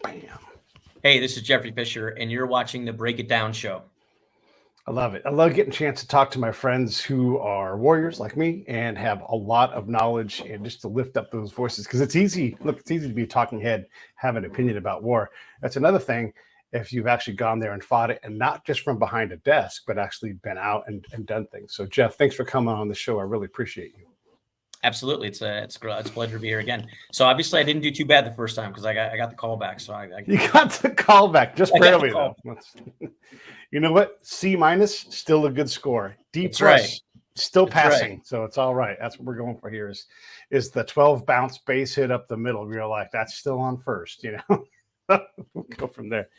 Bam. Hey, this is Jeffrey Fischer, and you're watching the Break It Down show. I love it. I love getting a chance to talk to my friends who are warriors like me and have a lot of knowledge, and just to lift up those voices, because it's easy. Look, it's easy to be a talking head, have an opinion about war. That's another thing if you've actually gone there and fought it, and not just from behind a desk, but actually been out and done things. So, Jeff, thanks for coming on the show. I really appreciate you. Absolutely, it's a pleasure to be here again. So obviously, I didn't do too bad the first time because I got the call back. So you got the call back, just barely though. You know what? C- still a good score. D+, right. Still passing, right. So it's all right. That's what we're going for here. Is the 12 bounce base hit up the middle? We're like, that's still on first, you know. We'll go from there.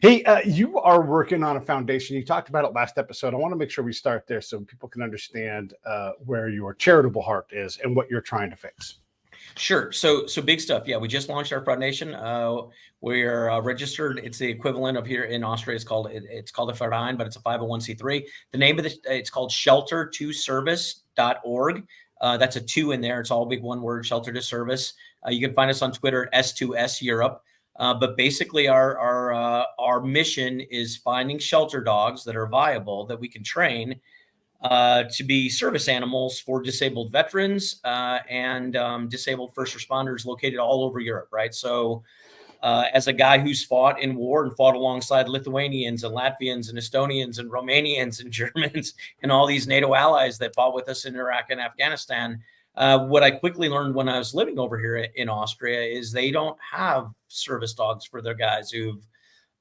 Hey, you are working on a foundation. You talked about it last episode. I want to make sure we start there so people can understand where your charitable heart is and what you're trying to fix. Sure. So big stuff. Yeah, we just launched our foundation. We're registered. It's the equivalent of here in Austria. It's called a Verein, but it's a 501c3. The name of it's called shelter2service.org. That's a 2 in there. It's all big one word, shelter to service. You can find us on Twitter at S2S Europe. But basically, our mission is finding shelter dogs that are viable that we can train to be service animals for disabled veterans and disabled first responders located all over Europe. Right. So, as a guy who's fought in war and fought alongside Lithuanians and Latvians and Estonians and Romanians and Germans and all these NATO allies that fought with us in Iraq and Afghanistan. What I quickly learned when I was living over here in Austria is they don't have service dogs for their guys who've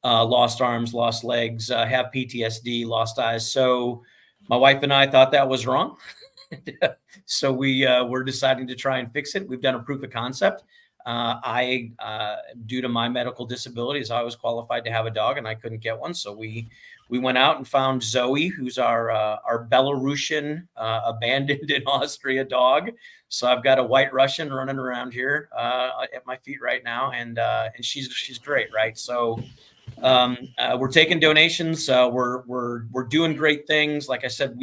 lost arms, lost legs, have PTSD, lost eyes. So my wife and I thought that was wrong. So we're deciding to try and fix it. We've done a proof of concept. Due to my medical disabilities, I was qualified to have a dog and I couldn't get one. So we went out and found Zoe, who's our Belarusian abandoned in Austria dog. So I've got a white Russian running around here at my feet right now, and she's great, right? So we're taking donations. We're doing great things. Like I said,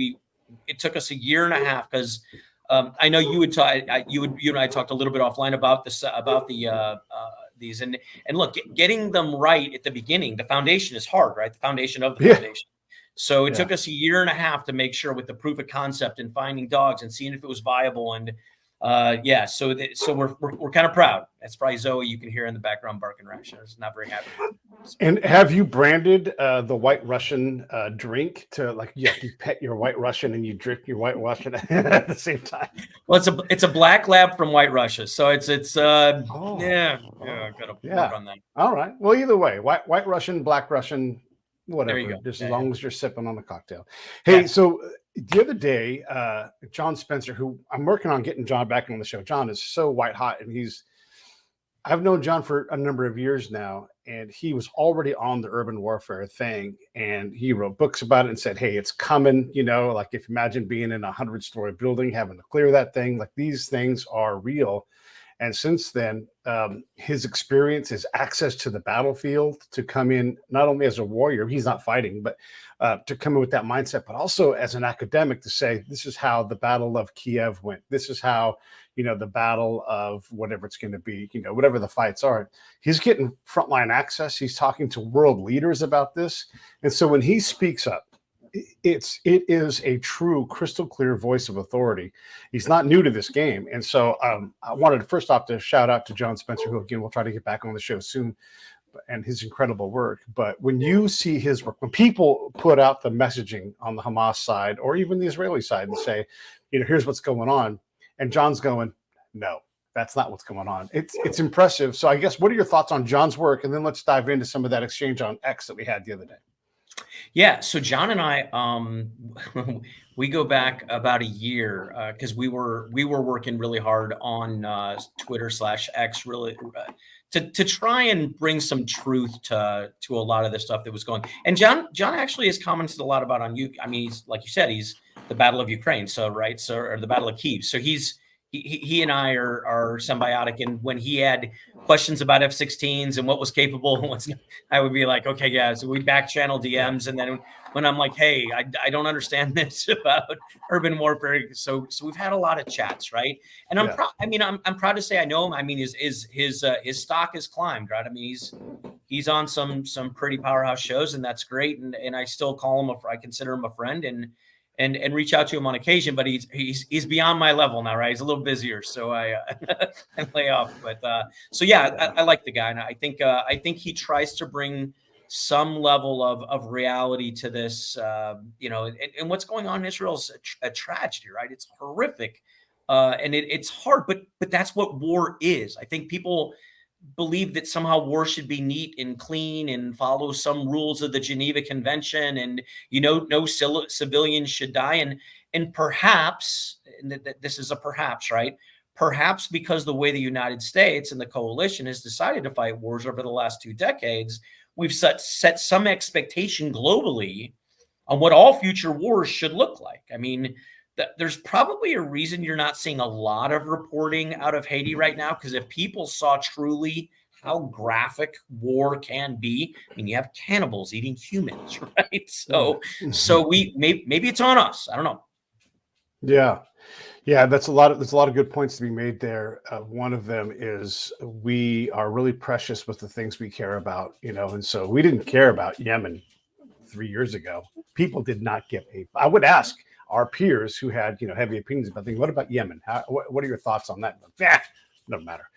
it took us a year and a half because I know you and I talked a little bit offline about this these and look, getting them right at the beginning. The foundation is hard, right? The foundation of the foundation. So it took us a year and a half to make sure with the proof of concept and finding dogs and seeing if it was viable. And so we're kind of proud. That's probably Zoe. You can hear in the background barking around. She's not very happy. And have you branded the White Russian drink to you pet your White Russian and you drink your White Russian at the same time? Well, it's a black lab from White Russia, so I gotta work on that. All right. Well, either way, White Russian, Black Russian, whatever. There you go. Just as long as you're sipping on the cocktail. Hey, so the other day, John Spencer, who I'm working on getting John back on the show. John is so white hot, and I've known John for a number of years now, and he was already on the urban warfare thing, and he wrote books about it and said, hey, it's coming, if you imagine being in a 100-story building, having to clear that thing, these things are real. And since then, his experience, his access to the battlefield to come in, not only as a warrior, he's not fighting, but to come in with that mindset, but also as an academic to say, this is how the Battle of Kyiv went. This is how, the battle of whatever it's going to be, whatever the fights are. He's getting frontline access. He's talking to world leaders about this. And so when he speaks up, it is a true crystal clear voice of authority. He's not new to this game. And so I wanted first off to shout out to John Spencer, who again, we'll try to get back on the show soon, and his incredible work. But when you see his work, when people put out the messaging on the Hamas side or even the Israeli side and say, here's what's going on, and John's going, no, that's not what's going on. It's impressive. So I guess, what are your thoughts on John's work? And then let's dive into some of that exchange on X that we had the other day. Yeah, so John and I, we go back about a year because we were working really hard on Twitter/X, really to try and bring some truth to a lot of the stuff that was going. And John actually has commented a lot about on you. I mean, he's, like you said, he's the Battle of Ukraine, or the Battle of Kyiv. So he and I are symbiotic. And when he had questions about F-16s and what was capable and what's not, I would be like, okay, yeah. So we back channel DMs. And then when I'm like, hey, I don't understand this about urban warfare. So we've had a lot of chats, right? And I'm proud to say I know him. I mean, his stock has climbed, right? I mean, he's on some pretty powerhouse shows, and that's great. And I still call him I consider him a friend, and reach out to him on occasion. But he's beyond my level now, right? He's a little busier, so I I lay off. But so yeah, I like the guy, and I think he tries to bring some level of reality to this. And what's going on in Israel is a tragedy, right? It's horrific. And it's hard, but that's what war is. I think people believe that somehow war should be neat and clean and follow some rules of the Geneva Convention, and no civilians should die. And perhaps, and this is a perhaps, right? Perhaps because the way the United States and the coalition has decided to fight wars over the last 2 decades, we've set some expectation globally on what all future wars should look like. I mean, there's probably a reason you're not seeing a lot of reporting out of Haiti right now, because if people saw truly how graphic war can be, I mean, you have cannibals eating humans, right? So maybe it's on us. I don't know. Yeah, there's a lot of good points to be made there. One of them is we are really precious with the things we care about, and so we didn't care about Yemen 3 years ago. People did not give a. I would ask our peers who had heavy opinions about things. What about Yemen? What are your thoughts on that? Doesn't matter,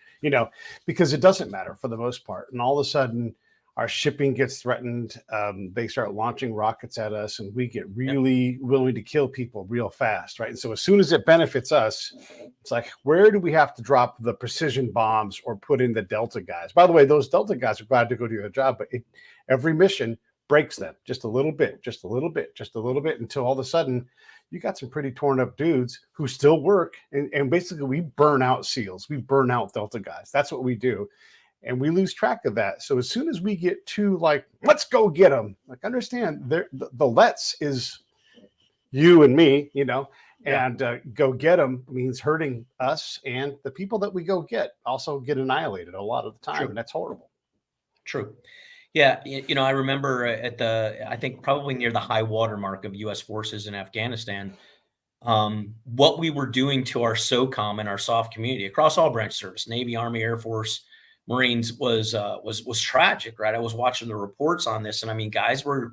because it doesn't matter for the most part. And all of a sudden, our shipping gets threatened. They start launching rockets at us, and we get really willing to kill people real fast, right? And so as soon as it benefits us, it's like, where do we have to drop the precision bombs or put in the Delta guys? By the way, those Delta guys are glad to go do their job, but every mission breaks them just a little bit, until all of a sudden you got some pretty torn up dudes who still work. And basically we burn out SEALs. We burn out Delta guys. That's what we do. And we lose track of that. So as soon as we get to let's go get them, understand the let's is you and me, and go get them means hurting us, and the people that we go get also get annihilated a lot of the time. True. And that's horrible. True. Yeah, I remember I think probably near the high water mark of U.S. forces in Afghanistan, what we were doing to our SOCOM and our SOF community across all branch service, Navy, Army, Air Force, Marines was tragic, right? I was watching the reports on this, and I mean, guys were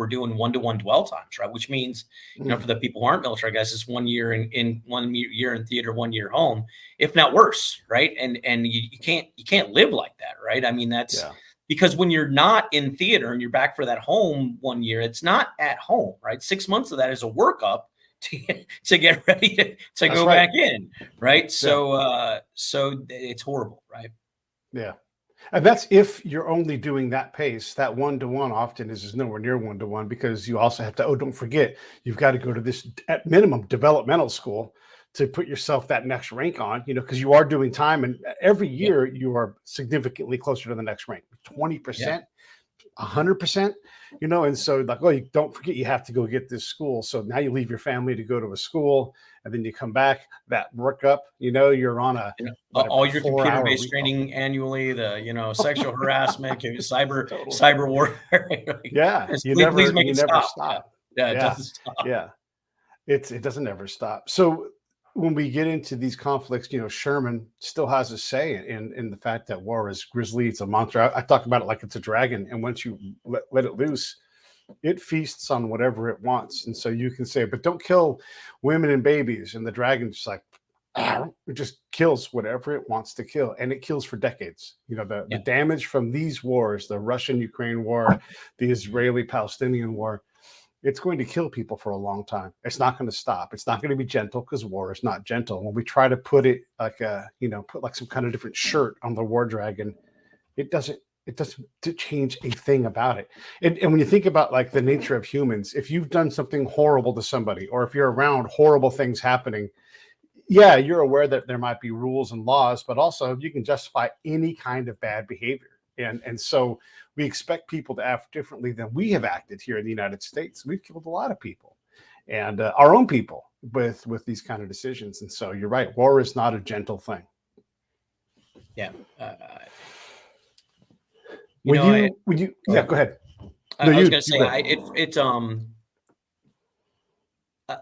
doing 1-to-1 dwell times, right? Which means, for the people who aren't military guys, it's 1 year in 1 year in theater, 1 year home, if not worse, right? And you can't live like that, right? I mean, that's. Yeah. Because when you're not in theater and you're back for that home 1 year, it's not at home, right? 6 months of that is a workup to get ready to go back in, right? Yeah. So it's horrible, right? Yeah. And that's if you're only doing that pace. That 1-to-1 often is nowhere near 1-to-1, because you also have to, don't forget, you've got to go to this, at minimum, developmental school to put yourself that next rank on, because you are doing time, and every year you are significantly closer to the next rank, 20%, 100%, and so you don't forget, you have to go get this school. So now you leave your family to go to a school, and then you come back, that workup, you're on all your computer-based training annually, the, sexual harassment, cyber warfare. Yeah. Please make it stop. Yeah. It doesn't stop. Yeah. It doesn't ever stop. So when we get into these conflicts, Sherman still has a say in the fact that war is grisly. It's a monster. I talk about it like it's a dragon. And once you let it loose, it feasts on whatever it wants. And so you can say, but don't kill women and babies. And the dragon's like, it just kills whatever it wants to kill. And it kills for decades. The damage from these wars, the Russian-Ukraine war, the Israeli-Palestinian war, it's going to kill people for a long time. It's not going to stop. It's not going to be gentle, because war is not gentle. When we try to put it put some kind of different shirt on the war dragon, it doesn't change a thing about it. And when you think about the nature of humans, if you've done something horrible to somebody, or if you're around horrible things happening, yeah, you're aware that there might be rules and laws, but also you can justify any kind of bad behavior. And so we expect people to act differently than we have acted here in the United States. We've killed a lot of people, and our own people, with these kind of decisions. And so you're right. War is not a gentle thing. Yeah. Go ahead. I was going to say,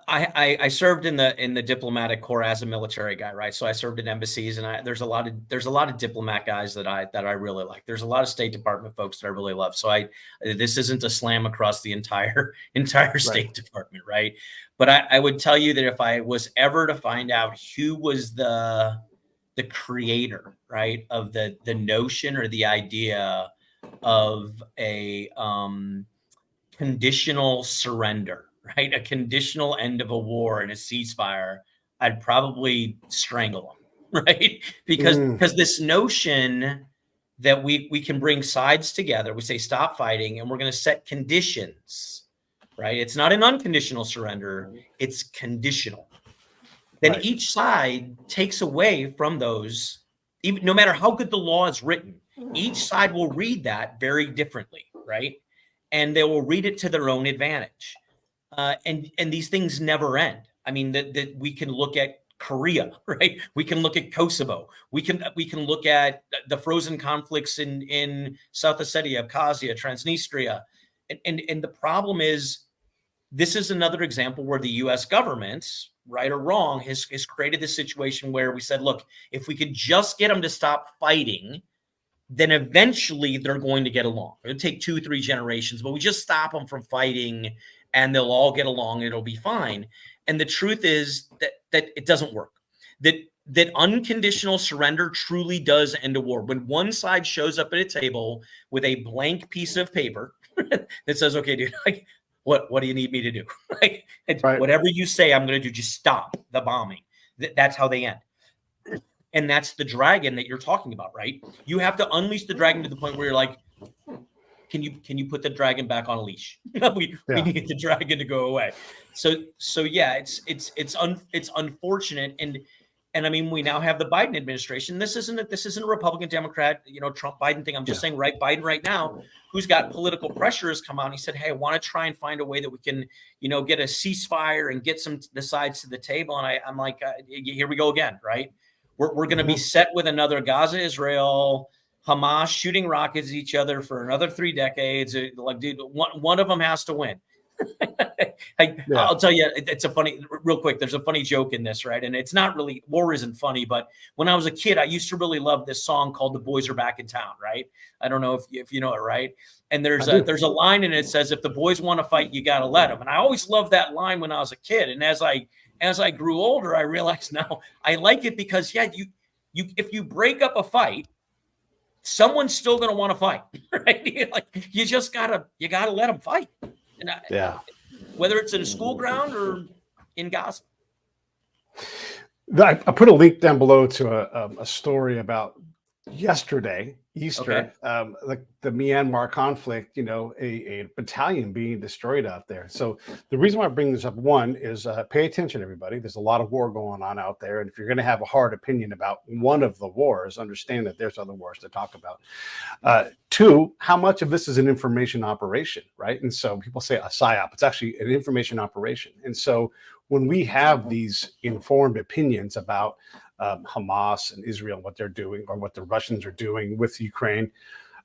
I served in the diplomatic corps as a military guy, right? So I served in embassies, and there's a lot of diplomat guys that I really like. There's a lot of State Department folks that I really love. So this isn't a slam across the entire State Department, right? But I would tell you that if I was ever to find out who was the creator, right, of the notion or the idea of a conditional surrender, right? A conditional end of a war and a ceasefire, I'd probably strangle them, right? Because this notion that we can bring sides together, we say stop fighting, and we're going to set conditions, right? It's not an unconditional surrender, it's conditional. Then each side takes away from those, even no matter how good the law is written, each side will read that very differently, right? And they will read it to their own advantage. And these things never end. I mean, that we can look at Korea, right? We can look at Kosovo. We can look at the frozen conflicts in South Ossetia, Abkhazia, Transnistria. And the problem is, this is another example where the U.S. government, right or wrong, has created this situation where we said, look, if we could just get them to stop fighting, then eventually they're going to get along. It'll take 2-3 generations, but we just stop them from fighting and they'll all get along and it'll be fine. And the truth is that it doesn't work. That unconditional surrender truly does end a war. When one side shows up at a table with a blank piece of paper that says, okay, dude, what do you need me to do? Whatever you say, I'm going to do. Just stop the bombing. That's how they end. And that's the dragon that you're talking about, right? You have to unleash the dragon to the point where you're like, can you put the dragon back on a leash? we need the dragon to go away. So yeah, it's unfortunate. And I mean, we now have the Biden administration. This isn't a Republican, Democrat, Trump, Biden thing. I'm just saying, right? Biden right now, who's got political pressure, has come out and he said, hey, I want to try and find a way that we can, get a ceasefire and get the sides to the table. And I'm like, here we go again, right? We're going to be set with another Gaza, Israel, Hamas shooting rockets at each other for another 3 decades. Like, dude, one of them has to win. I'll tell you, it's a funny, real quick, there's a funny joke in this, right? And it's not really, war isn't funny, but when I was a kid, I used to really love this song called The Boys Are Back in Town, right? I don't know if you know it, right? And there's a line in it that says, if the boys want to fight, you got to let them. And I always loved that line when I was a kid. And as I grew older, I realized now I like it because, if you break up a fight, someone's still going to want to fight, right? Like, you gotta let them fight. And whether it's in a school ground or in Gaza. I put a link down below to a story about yesterday, Easter, the Myanmar conflict, a battalion being destroyed out there. So the reason why I bring this up, one, is pay attention, everybody. There's a lot of war going on out there. And if you're going to have a hard opinion about one of the wars, understand that there's other wars to talk about. Two, how much of this is an information operation, right? And so people say a PSYOP. It's actually an information operation. And so when we have these informed opinions about Hamas and Israel, what they're doing, or what the Russians are doing with Ukraine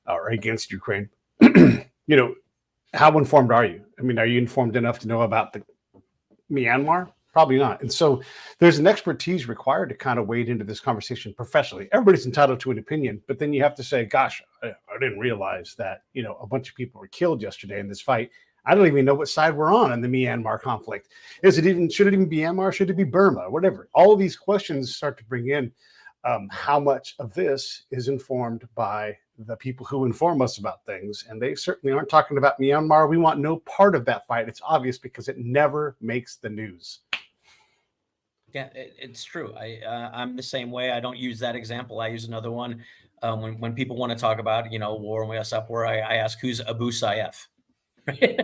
or against Ukraine, how informed are you? I mean, are you informed enough to know about the Myanmar? Probably not. And so there's an expertise required to kind of wade into this conversation professionally. Everybody's entitled to an opinion, but then you have to say, gosh, I didn't realize that, a bunch of people were killed yesterday in this fight. I don't even know what side we're on in the Myanmar conflict. Should it even be Myanmar? Should it be Burma? Whatever. All of these questions start to bring in how much of this is informed by the people who inform us about things. And they certainly aren't talking about Myanmar. We want no part of that fight. It's obvious because it never makes the news. Yeah, it's true. I'm the same way. I don't use that example. I use another one. When people want to talk about, war and West Up, where I ask, who's Abu Sayyaf?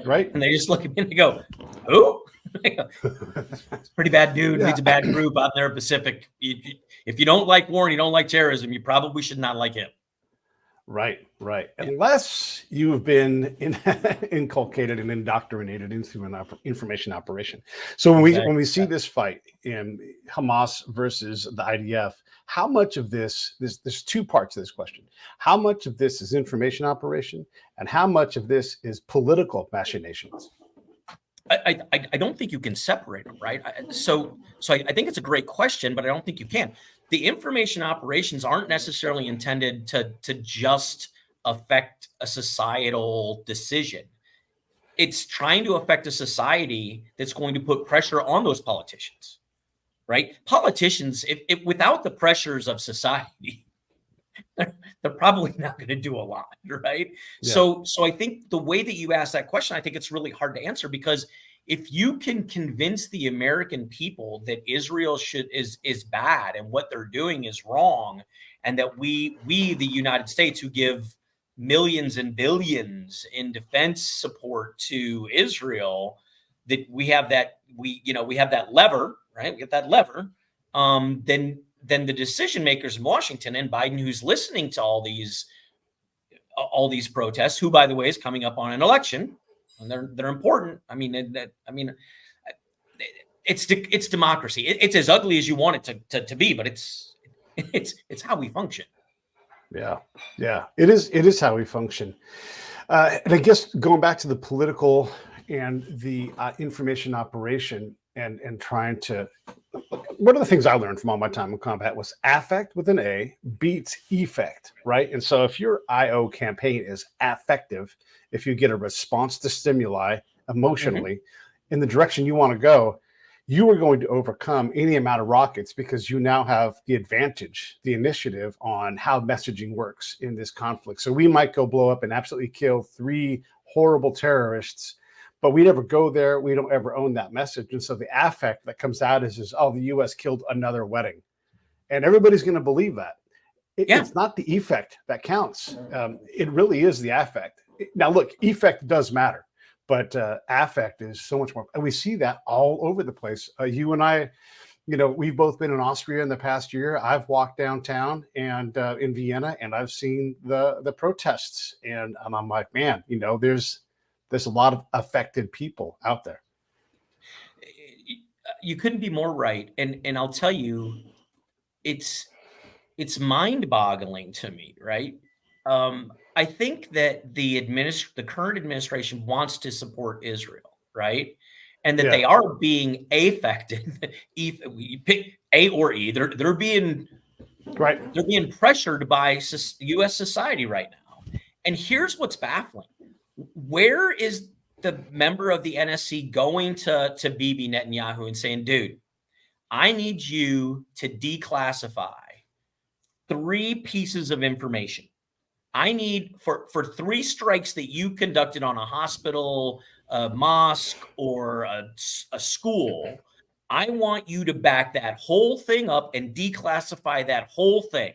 Right. And they just look at me and they go, who? It's a pretty bad dude. Leads a bad group out there in the Pacific. If you don't like war and you don't like terrorism, you probably should not like him. Right. Unless you have been inculcated and indoctrinated into an information operation. So when we see this fight in Hamas versus the IDF, how much of there's 2 parts to this question. How much of this is information operation and how much of this is political machinations? I don't think you can separate them, right? So I think it's a great question, but I don't think you can. The information operations aren't necessarily intended to just affect a societal decision. It's trying to affect a society that's going to put pressure on those politicians, right? Politicians, if without the pressures of society, they're probably not going to do a lot, right? Yeah. So I think the way that you ask that question, I think it's really hard to answer, because if you can convince the American people that Israel is bad and what they're doing is wrong, and that we the United States, who give millions and billions in defense support to Israel, that we have that lever, right? We get that lever, then the decision makers in Washington and Biden, who's listening to all these protests, who, by the way, is coming up on an election, and they're important. I mean, it's democracy. It's as ugly as you want it to be, but it's how we function. Yeah. It is how we function. And I guess going back to the political and the information operation and trying to, one of the things I learned from all my time in combat was affect with an A beats effect, right? And so if your IO campaign is affective, if you get a response to stimuli emotionally in the direction you want to go, you are going to overcome any amount of rockets, because you now have the advantage, the initiative on how messaging works in this conflict. So we might go blow up and absolutely kill 3 horrible terrorists, but we never go there. We don't ever own that message. And so the affect that comes out is oh, the U.S. killed another wedding. And everybody's going to believe that. It's not the effect that counts. It really is the affect. Now, look, effect does matter, but affect is so much more. And we see that all over the place. You and I, we've both been in Austria in the past year. I've walked downtown and in Vienna, and I've seen the protests. And I'm like, man, there's a lot of affected people out there. You couldn't be more right. And I'll tell you, it's mind-boggling to me, right? I think that the current administration wants to support Israel, right? And that they are being affected. You pick A or E. They're being right. They're being pressured by U.S. society right now. And here's what's baffling. Where is the member of the NSC going to Bibi Netanyahu and saying, dude, I need you to declassify 3 pieces of information. I need for 3 strikes that you conducted on a hospital, a mosque, or a school. I want you to back that whole thing up and declassify that whole thing.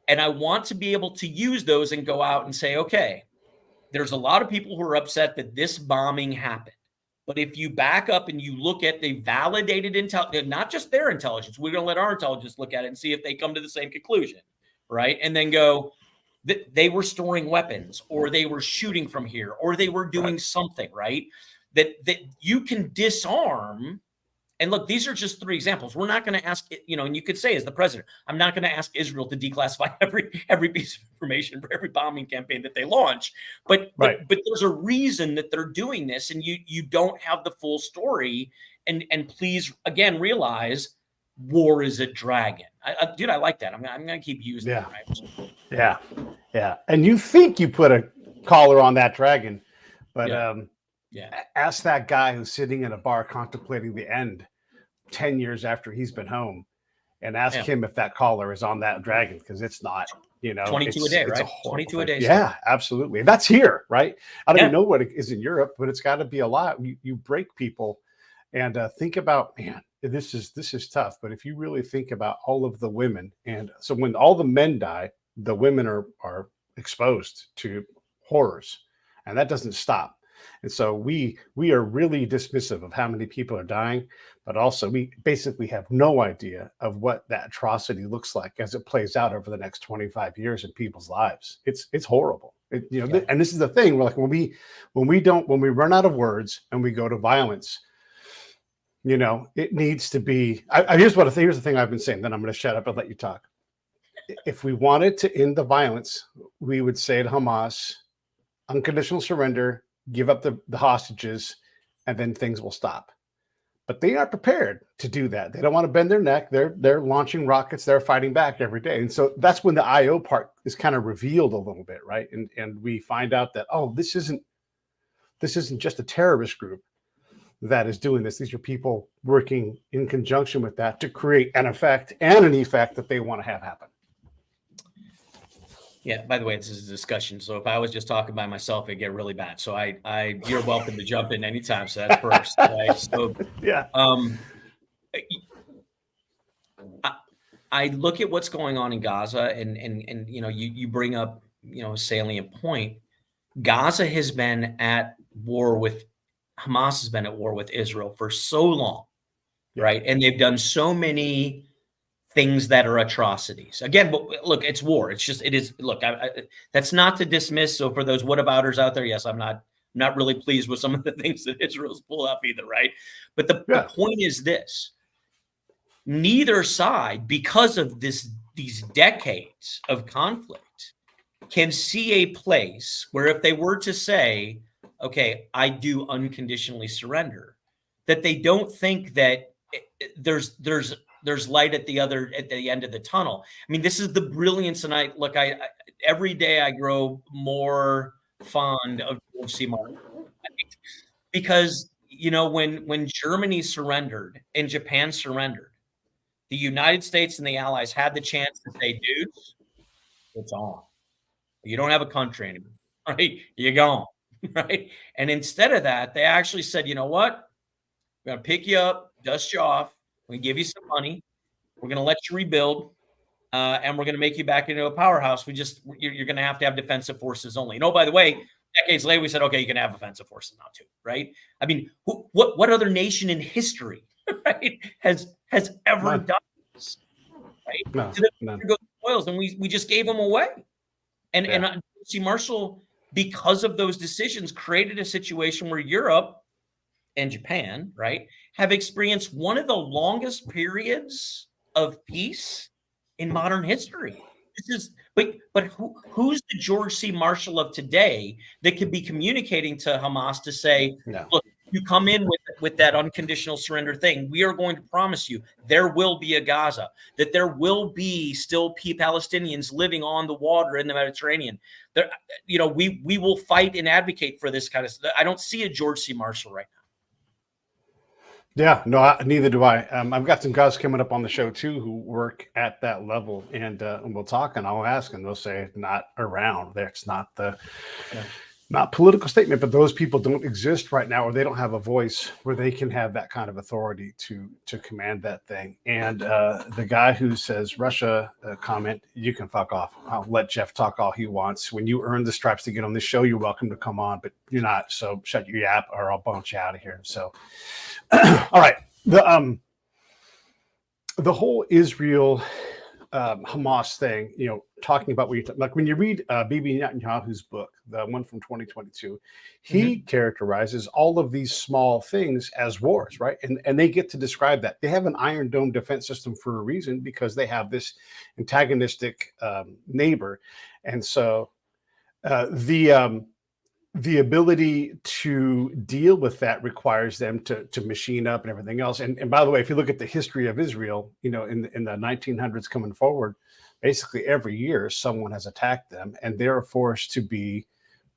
And I want to be able to use those and go out and say, okay, there's a lot of people who are upset that this bombing happened. But if you back up and you look at the validated intelligence, not just their intelligence, we're going to let our intelligence look at it and see if they come to the same conclusion, right? And then go, that they were storing weapons, or they were shooting from here, or they were doing something, right? That you can disarm. And look, these are just 3 examples. We're not going to ask, and you could say, as the president, I'm not going to ask Israel to declassify every piece of information for every bombing campaign that they launch. But there's a reason that they're doing this, and you don't have the full story. And please, again, realize war is a dragon. Dude, I like that. I'm going to keep using that. Right? Yeah. And you think you put a collar on that dragon, but ask that guy who's sitting in a bar contemplating the end 10 years after he's been home, and ask him if that collar is on that dragon, because it's not. 22 a day, right? 22 a day. Yeah, absolutely. And that's here, right? I don't even know what it is in Europe, but it's got to be a lot. You break people, and think about, man, this is tough. But if you really think about all of the women, and so when all the men die, the women are exposed to horrors, and that doesn't stop. And so we are really dismissive of how many people are dying, but also we basically have no idea of what that atrocity looks like as it plays out over the next 25 years in people's lives. It's horrible. And this is the thing. We're like, when we run out of words and we go to violence, it needs to be. Here's the thing I've been saying. Then I'm going to shut up and let you talk. If we wanted to end the violence, we would say to Hamas, unconditional surrender. Give up the hostages, and then things will stop. But they are prepared to do that. They don't want to bend their neck. They're launching rockets. They're fighting back every day. And so that's when the IO part is kind of revealed a little bit, right? And we find out that, oh, this isn't just a terrorist group that is doing this. These are people working in conjunction with that to create an effect and an effect that they want to have happen. Yeah, by the way, this is a discussion. So if I was just talking by myself, it'd get really bad. So you're welcome to jump in anytime. So that's first, right? So yeah. I look at what's going on in Gaza, and you bring up a salient point. Gaza has been at war with Hamas, has been at war with Israel for so long, right? And they've done so many things that are atrocities. Again, but look, it's war. It is. Look, that's not to dismiss. So for those whatabouters out there, yes, I'm not really pleased with some of the things that Israel's pulled up either, right? But the point is this: neither side, because of these decades of conflict, can see a place where if they were to say, okay, I do unconditionally surrender, that they don't think that there's light at the end of the tunnel. I mean, this is the brilliance. And I every day I grow more fond of George C. Martin, because, when Germany surrendered and Japan surrendered, the United States and the Allies had the chance to say, dudes, it's on. You don't have a country anymore, right? You're gone, right? And instead of that, they actually said, you know what? We're going to pick you up, dust you off. We give you some money. We're going to let you rebuild, and we're going to make you back into a powerhouse. You're going to have defensive forces only. And by the way, decades later, we said, okay, you can have offensive forces now too, right? I mean, what other nation in history, right, has ever done this, right? No. Oils, and we just gave them away. And C. Marshall, because of those decisions, created a situation where Europe and Japan, right, have experienced one of the longest periods of peace in modern history. But who's the George C. Marshall of today that could be communicating to Hamas to say, look, you come in with that unconditional surrender thing, we are going to promise you there will be a Gaza, that there will be still Palestinians living on the water in the Mediterranean. There, we will fight and advocate for this kind of stuff. I don't see a George C. Marshall right now. Yeah, no, neither do I. I've got some guys coming up on the show too who work at that level, and we'll talk, and I'll ask, and they'll say not around. That's not not political statement, but those people don't exist right now, or they don't have a voice where they can have that kind of authority to command that thing. And the guy who says Russia comment, you can fuck off. I'll let Jeff talk all he wants. When you earn the stripes to get on this show, you're welcome to come on, but you're not. So shut your yap, or I'll bounce you out of here. So. All right. The whole Israel Hamas thing, talking about like when you read Bibi Netanyahu's book, the one from 2022, he characterizes all of these small things as wars, right? And they get to describe that. They have an Iron Dome defense system for a reason, because they have this antagonistic neighbor. And so the ability to deal with that requires them to machine up and everything else. And by the way, if you look at the history of Israel, in the 1900s coming forward, basically every year someone has attacked them, and they're forced to be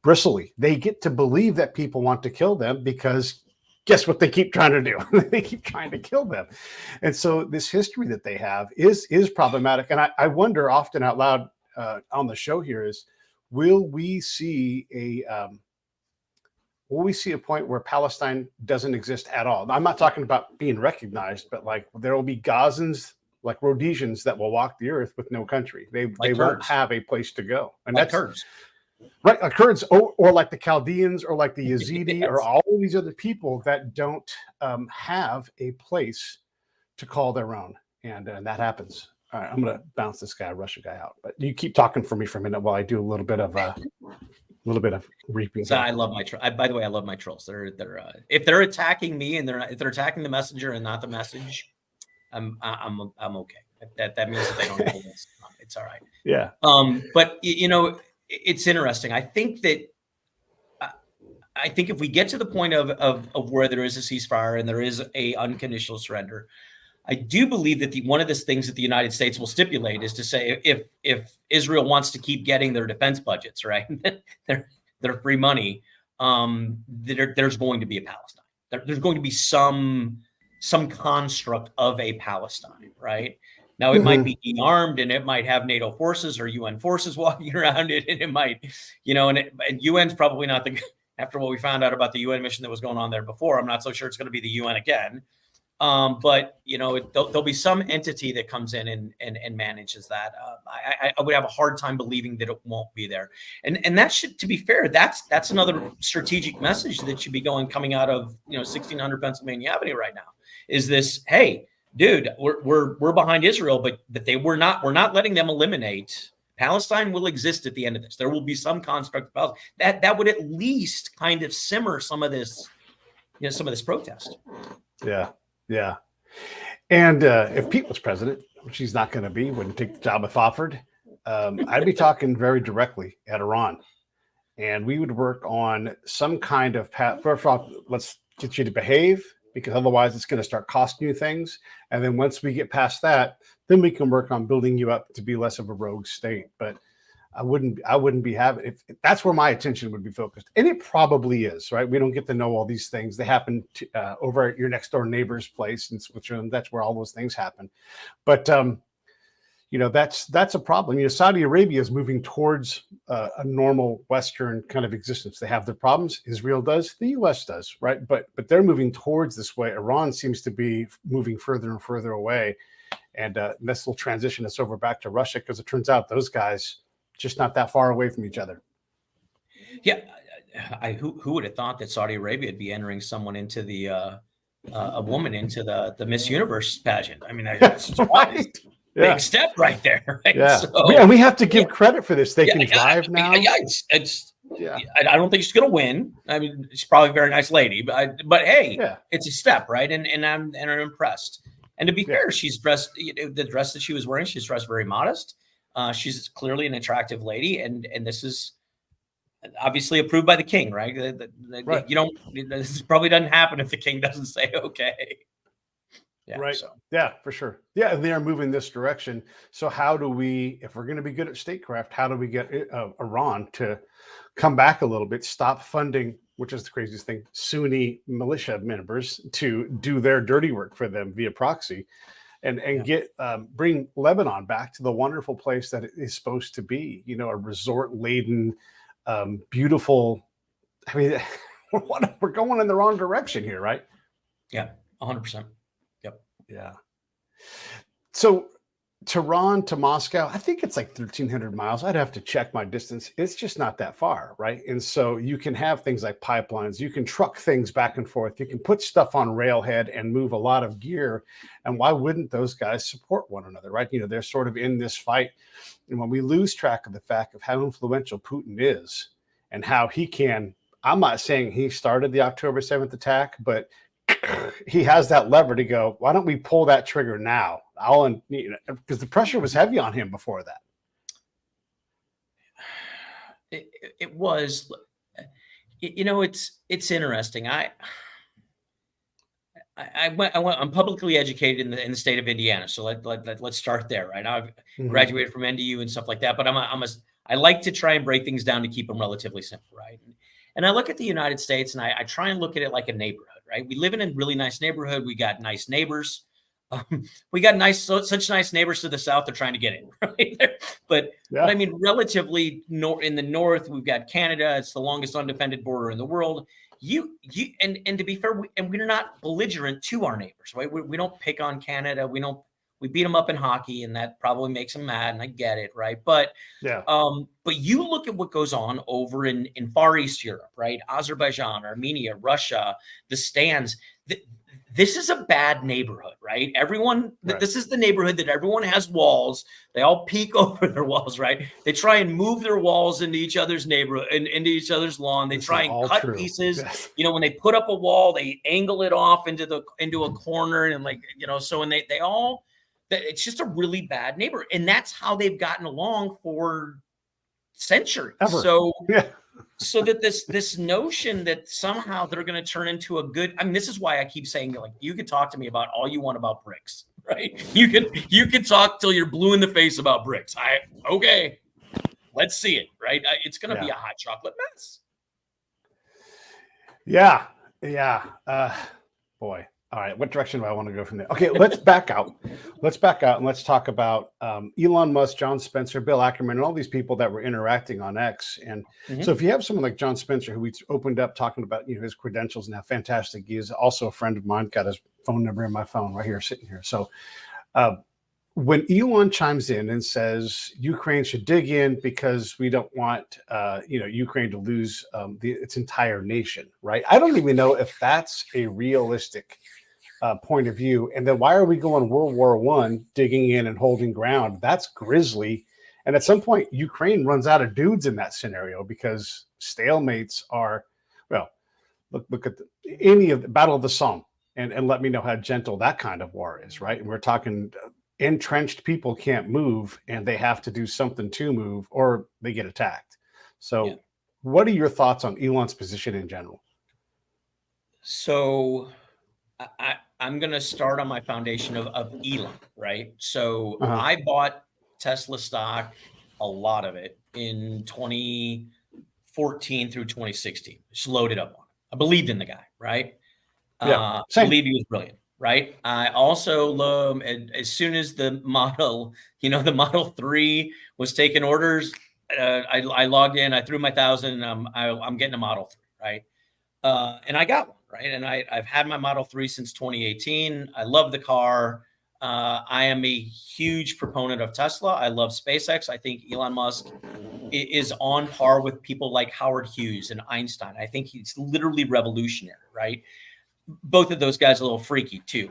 bristly. They get to believe that people want to kill them, because guess what they keep trying to do? They keep trying to kill them. And so this history that they have is problematic. And I wonder often out loud on the show here is, will we see a point where Palestine doesn't exist at all? I'm not talking about being recognized, but like there will be Gazans, like Rhodesians, that will walk the earth with no country. They won't have a place to go. And like that's Kurds. Right, like Kurds, or like the Chaldeans, or like the Yazidi, or all of these other people that don't have a place to call their own. And that happens. All right, I'm going to bounce this Russia guy out. But you keep talking for me for a minute while I do a little bit of reaping. So I love my by the way, I love my trolls. They're if they're attacking me and if they're attacking the messenger and not the message, I'm okay. That means that they don't know this. It's all right. Yeah. But it's interesting. I think that I think if we get to the point of where there is a ceasefire and there is a unconditional surrender, I do believe that one of the things that the United States will stipulate is to say if Israel wants to keep getting their defense budgets, right, their free money, there's going to be a Palestine. There's going to be some construct of a Palestine, right? Now it might be de-armed and it might have NATO forces or UN forces walking around it, and it might, and UN's probably not after what we found out about the UN mission that was going on there before. I'm not so sure it's going to be the UN again. But there'll be some entity that comes in and manages that. I would have a hard time believing that it won't be there. And that should, to be fair, that's another strategic message that should be coming out of 1600 Pennsylvania Avenue right now. Is this, hey, dude, we're behind Israel, but we're not letting them eliminate. Palestine will exist at the end of this. There will be some construct of Palestine that would at least kind of simmer some of this, some of this protest. Yeah. Yeah. And if Pete was president, which he's not going to be, wouldn't take the job if offered, I'd be talking very directly at Iran. And we would work on some kind of path. First off, let's get you to behave, because otherwise it's going to start costing you things. And then once we get past that, then we can work on building you up to be less of a rogue state. But I wouldn't be having, if that's where my attention would be focused. And it probably is, right? We don't get to know all these things. They happen over at your next door neighbor's place in Switzerland. That's where all those things happen. But, that's a problem. Saudi Arabia is moving towards a normal Western kind of existence. They have their problems. Israel does. The U.S. does, right? But they're moving towards this way. Iran seems to be moving further and further away. And this will transition us over back to Russia, because it turns out those guys just not that far away from each other. Yeah, who would have thought that Saudi Arabia would be entering someone into the a woman into the Miss Universe pageant? I mean, that's right. Big step right there. Right? Yeah, so, and we have to give credit for this. They can drive now. Yeah, I don't think she's going to win. I mean, she's probably a very nice lady, but hey, it's a step, right? And I'm impressed. And to be fair, she's dressed. The dress that she was wearing, she's dressed very modest. She's clearly an attractive lady, and this is obviously approved by the king, right? Right. This probably doesn't happen if the king doesn't say okay. Yeah, right. So. Yeah, for sure. Yeah, and they are moving this direction. So how do we, if we're going to be good at statecraft, how do we get Iran to come back a little bit, stop funding, which is the craziest thing, Sunni militia members to do their dirty work for them via proxy? And get bring Lebanon back to the wonderful place that it is supposed to be, a resort laden, beautiful. I mean, we're going in the wrong direction here, right? Yeah, 100%. Yep. Yeah. So Tehran to Moscow, I think it's like 1,300 miles. I'd have to check my distance. It's just not that far, right? And so you can have things like pipelines. You can truck things back and forth. You can put stuff on railhead and move a lot of gear. And why wouldn't those guys support one another, right? They're sort of in this fight. And when we lose track of the fact of how influential Putin is and how he can, I'm not saying he started the October 7th attack, but he has that lever to go, why don't we pull that trigger now? Because the pressure was heavy on him before that. It was, it's interesting. I'm publicly educated in the state of Indiana, so let's start there. Right, I've graduated from NDU and stuff like that, but I like to try and break things down to keep them relatively simple, right? And I look at the United States and I try and look at it like a neighborhood, right? We live in a really nice neighborhood. We got nice neighbors. We got such nice neighbors to the south. They're trying to get in, right? But I mean, relatively in the north, we've got Canada. It's the longest undefended border in the world. And to be fair, we're not belligerent to our neighbors, right? We don't pick on Canada. We beat them up in hockey, and that probably makes them mad, and I get it, right? But but you look at what goes on over in Far East Europe, right? Azerbaijan, Armenia, Russia, the stands. This is a bad neighborhood, right? This is the neighborhood that everyone has walls. They all peek over their walls, right? They try and move their walls into each other's neighborhood and into each other's lawn. They try and cut pieces. Yes. When they put up a wall, they angle it off into a corner, and so when they all. It's just a really bad neighbor, and that's how they've gotten along for centuries. Ever. So so that this notion that somehow they're going to turn into a good, I mean, this is why I keep saying, like, you can talk to me about all you want about BRICS, right? You can talk till you're blue in the face about BRICS. Okay, let's see it, right? It's going to be a hot chocolate mess. Yeah. Boy. All right, what direction do I want to go from there? Okay, let's back out. Let's back out and let's talk about Elon Musk, John Spencer, Bill Ackman, and all these people that were interacting on X. And so if you have someone like John Spencer, who we opened up talking about, his credentials and how fantastic he is, also a friend of mine, got his phone number in my phone right here, sitting here. So when Elon chimes in and says Ukraine should dig in because we don't want, Ukraine to lose its entire nation, right? I don't even know if that's a realistic point of view. And then why are we going World War I, digging in and holding ground? That's grisly. And at some point, Ukraine runs out of dudes in that scenario because stalemates are, well, look at any of the Battle of the Somme and let me know how gentle that kind of war is, right? And we're talking entrenched people can't move and they have to do something to move or they get attacked. So what are your thoughts on Elon's position in general? So I'm going to start on my foundation of Elon, right? So I bought Tesla stock, a lot of it, in 2014 through 2016. Just loaded up on it. I believed in the guy, right? I believed he was brilliant, right? I also love, as soon as the Model 3 was taking orders, I logged in, I threw my 1,000, I'm getting a Model 3, right? And I got one, right? And I've had my Model 3 since 2018. I love the car. I am a huge proponent of Tesla. I love SpaceX. I think Elon Musk is on par with people like Howard Hughes and Einstein. I think he's literally revolutionary, right? Both of those guys are a little freaky too.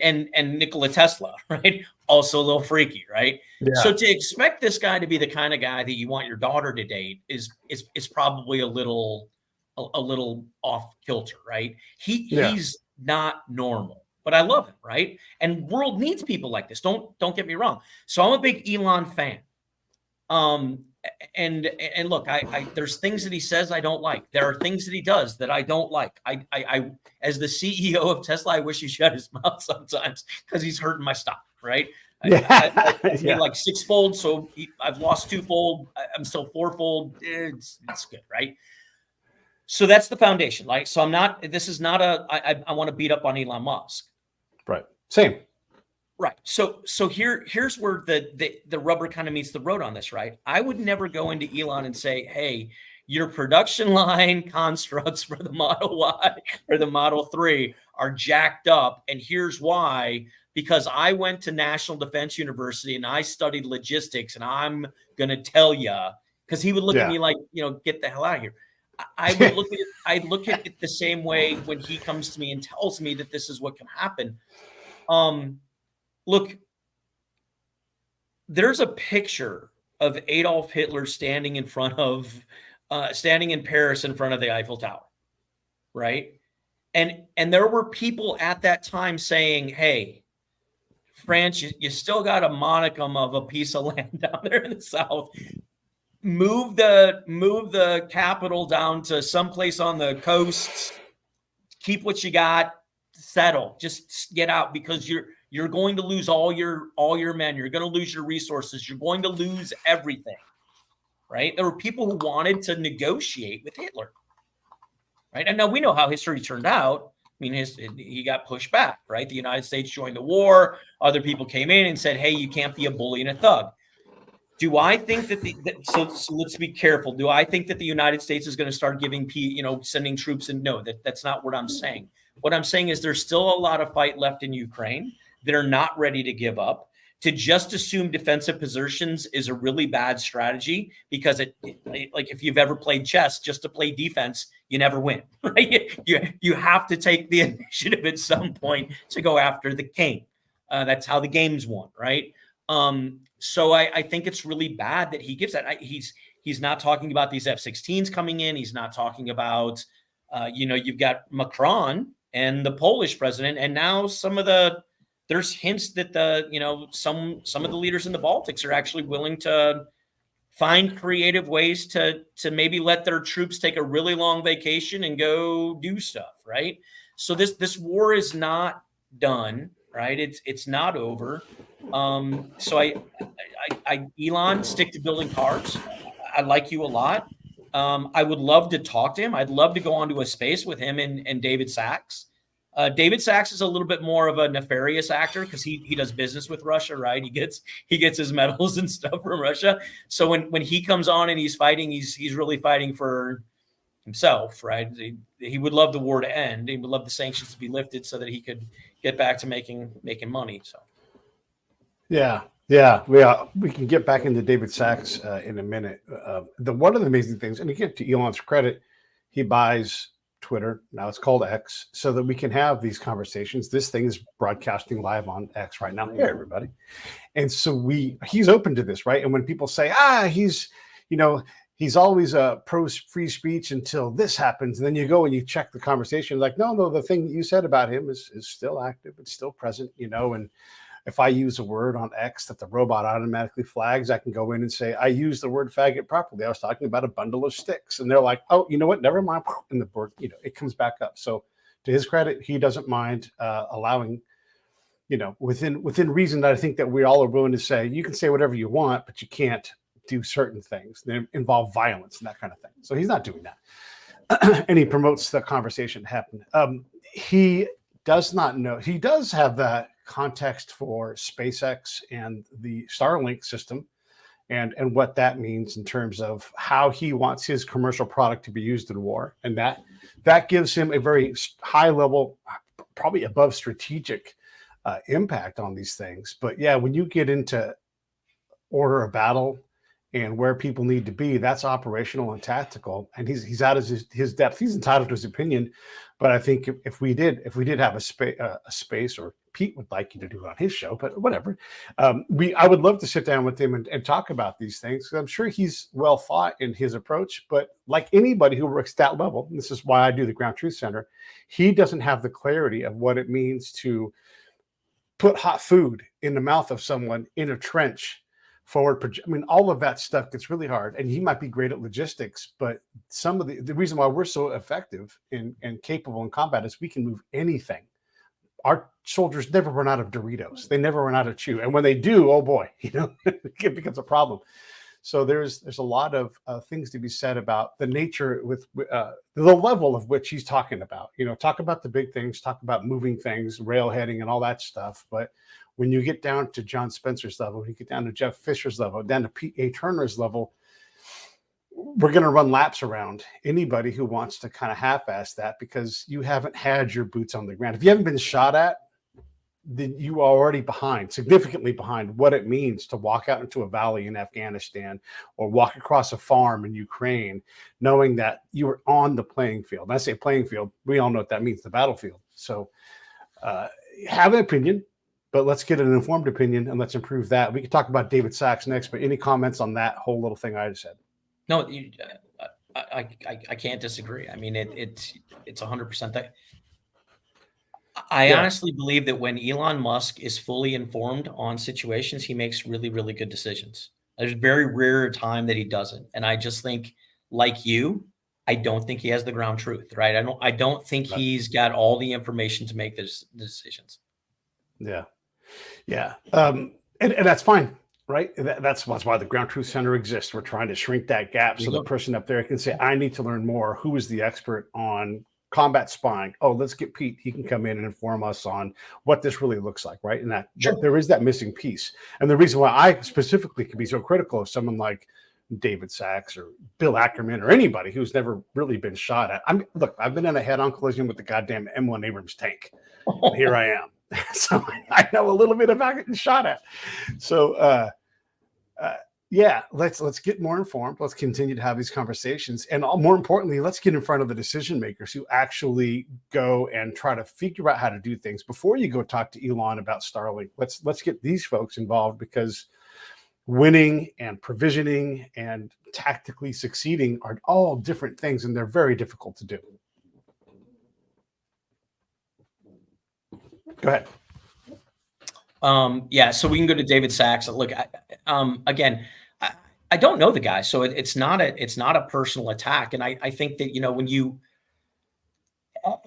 And Nikola Tesla, right? Also a little freaky, right? Yeah. So to expect this guy to be the kind of guy that you want your daughter to date is probably a little off kilter, right? He's not normal, but I love him, right? And world needs people like this. Don't get me wrong. So I'm a big Elon fan. And look, I there's things that he says I don't like. There are things that he does that I don't like. I as the CEO of Tesla, I wish he shut his mouth sometimes because he's hurting my stock, right? I made like sixfold, so I've lost twofold. I'm still fourfold. It's good, right? So that's the foundation. Like, so I'm not. This is not I want to beat up on Elon Musk. Right. Same. Right. So here's where the rubber kind of meets the road on this, right? I would never go into Elon and say, hey, your production line constructs for the Model Y or the Model 3 are jacked up. And here's why, because I went to National Defense University and I studied logistics and I'm going to tell you, because he would look at me like, get the hell out of here. I look at it the same way when he comes to me and tells me that this is what can happen. Look, there's a picture of Adolf Hitler standing in Paris in front of the Eiffel Tower, right? And there were people at that time saying, hey, France, you still got a modicum of a piece of land down there in the south. Move the capital down to someplace on the coast. Keep what you got. Settle. Just get out, because you're going to lose all your men. You're going to lose your resources. You're going to lose everything, right? There were people who wanted to negotiate with Hitler, right? And now we know how history turned out. I mean, he got pushed back, right? The United States joined the war. Other people came in and said, hey, you can't be a bully and a thug. Do I think so let's be careful. Do I think that the United States is going to start giving, sending troops? And no, that's not what I'm saying. What I'm saying is there's still a lot of fight left in Ukraine. They're not ready to give up. To just assume defensive positions is a really bad strategy, because like if you've ever played chess, just to play defense, you never win, right? You have to take the initiative at some point to go after the king. That's how the game's won, right? So I think it's really bad that he gives that. He's not talking about these F-16s coming in. He's not talking about, you've got Macron and the Polish president, and now there's hints that some of the leaders in the Baltics are actually willing to find creative ways to maybe let their troops take a really long vacation and go do stuff, right? So this war is not done, right? It's not over. So Elon, stick to building cars. I like you a lot. I would love to talk to him. I'd love to go onto a space with him and David Sachs. David Sachs is a little bit more of a nefarious actor because he does business with Russia, right? He gets his medals and stuff from Russia. So when he comes on and he's fighting, he's really fighting for himself, right? He would love the war to end. He would love the sanctions to be lifted so that he could get back to making money. So yeah, we can get back into David Sachs in a minute. One of the amazing things, and again, to Elon's credit, he buys Twitter, now it's called X, so that we can have these conversations. This thing is broadcasting live on X right now. Hey, everybody. And so he's open to this, right? And when people say, he's always pro free speech until this happens, and then you go and you check the conversation, like, no, the thing that you said about him is still active, it's still present, and if I use a word on X that the robot automatically flags, I can go in and say, I used the word faggot properly. I was talking about a bundle of sticks. And they're like, oh, you know what? Never mind. And the board, it comes back up. So to his credit, he doesn't mind allowing, within reason, that I think that we all are willing to say, you can say whatever you want, but you can't do certain things that involve violence and that kind of thing. So he's not doing that. And he promotes the conversation to happen. He does not know. He does have that context for SpaceX and the Starlink system and what that means in terms of how he wants his commercial product to be used in war. And that gives him a very high level, probably above strategic impact on these things. But yeah, when you get into order of battle and where people need to be, that's operational and tactical. And he's out of his depth. He's entitled to his opinion. But I think if we did have a space, or Pete would like you to do it on his show, but whatever, I would love to sit down with him and talk about these things, because I'm sure he's well thought in his approach. But like anybody who works that level, and this is why I do the Ground Truth Center, he doesn't have the clarity of what it means to put hot food in the mouth of someone in a trench. All of that stuff gets really hard, and he might be great at logistics, but some of the reason why we're so effective and capable in combat is we can move anything. Our soldiers never run out of Doritos. They never run out of chew. And when they do, oh boy, it becomes a problem. So there's a lot of things to be said about the nature with the level of which he's talking about. Talk about the big things, talk about moving things, railheading and all that stuff. But when you get down to John Spencer's level, you get down to Jeff Fisher's level, down to P.A. Turner's level, we're going to run laps around anybody who wants to kind of half-ass that, because you haven't had your boots on the ground. If you haven't been shot at, then you are already significantly behind what it means to walk out into a valley in Afghanistan or walk across a farm in Ukraine, knowing that you are on the playing field. When I say playing field, we all know what that means, the battlefield. So have an opinion, but let's get an informed opinion and let's improve that. We can talk about David Sachs next, but any comments on that whole little thing I just said? No, I can't disagree. I mean, it's 100% that. I honestly believe that when Elon Musk is fully informed on situations, he makes really, really good decisions. There's very rare a time that he doesn't. And I just think, like you, I don't think he has the ground truth, right? I don't think he's got all the information to make the decisions. Yeah. And that's fine, right? That's why the Ground Truth Center exists. We're trying to shrink that gap so the person up there can say, I need to learn more. Who is the expert on combat spying? Oh, let's get Pete. He can come in and inform us on what this really looks like, right? And there is that missing piece. And the reason why I specifically can be so critical of someone like David Sachs or Bill Ackerman or anybody who's never really been shot at. I've been in a head-on collision with the goddamn M1 Abrams tank. And here I am. So I know a little bit about getting shot at. So let's get more informed. Let's continue to have these conversations. And more importantly, let's get in front of the decision makers who actually go and try to figure out how to do things before you go talk to Elon about Starlink. Let's get these folks involved, because winning and provisioning and tactically succeeding are all different things, and they're very difficult to do. Go ahead. So we can go to David Sachs. Look, again, I don't know the guy, so it's not a personal attack. And I think that, when you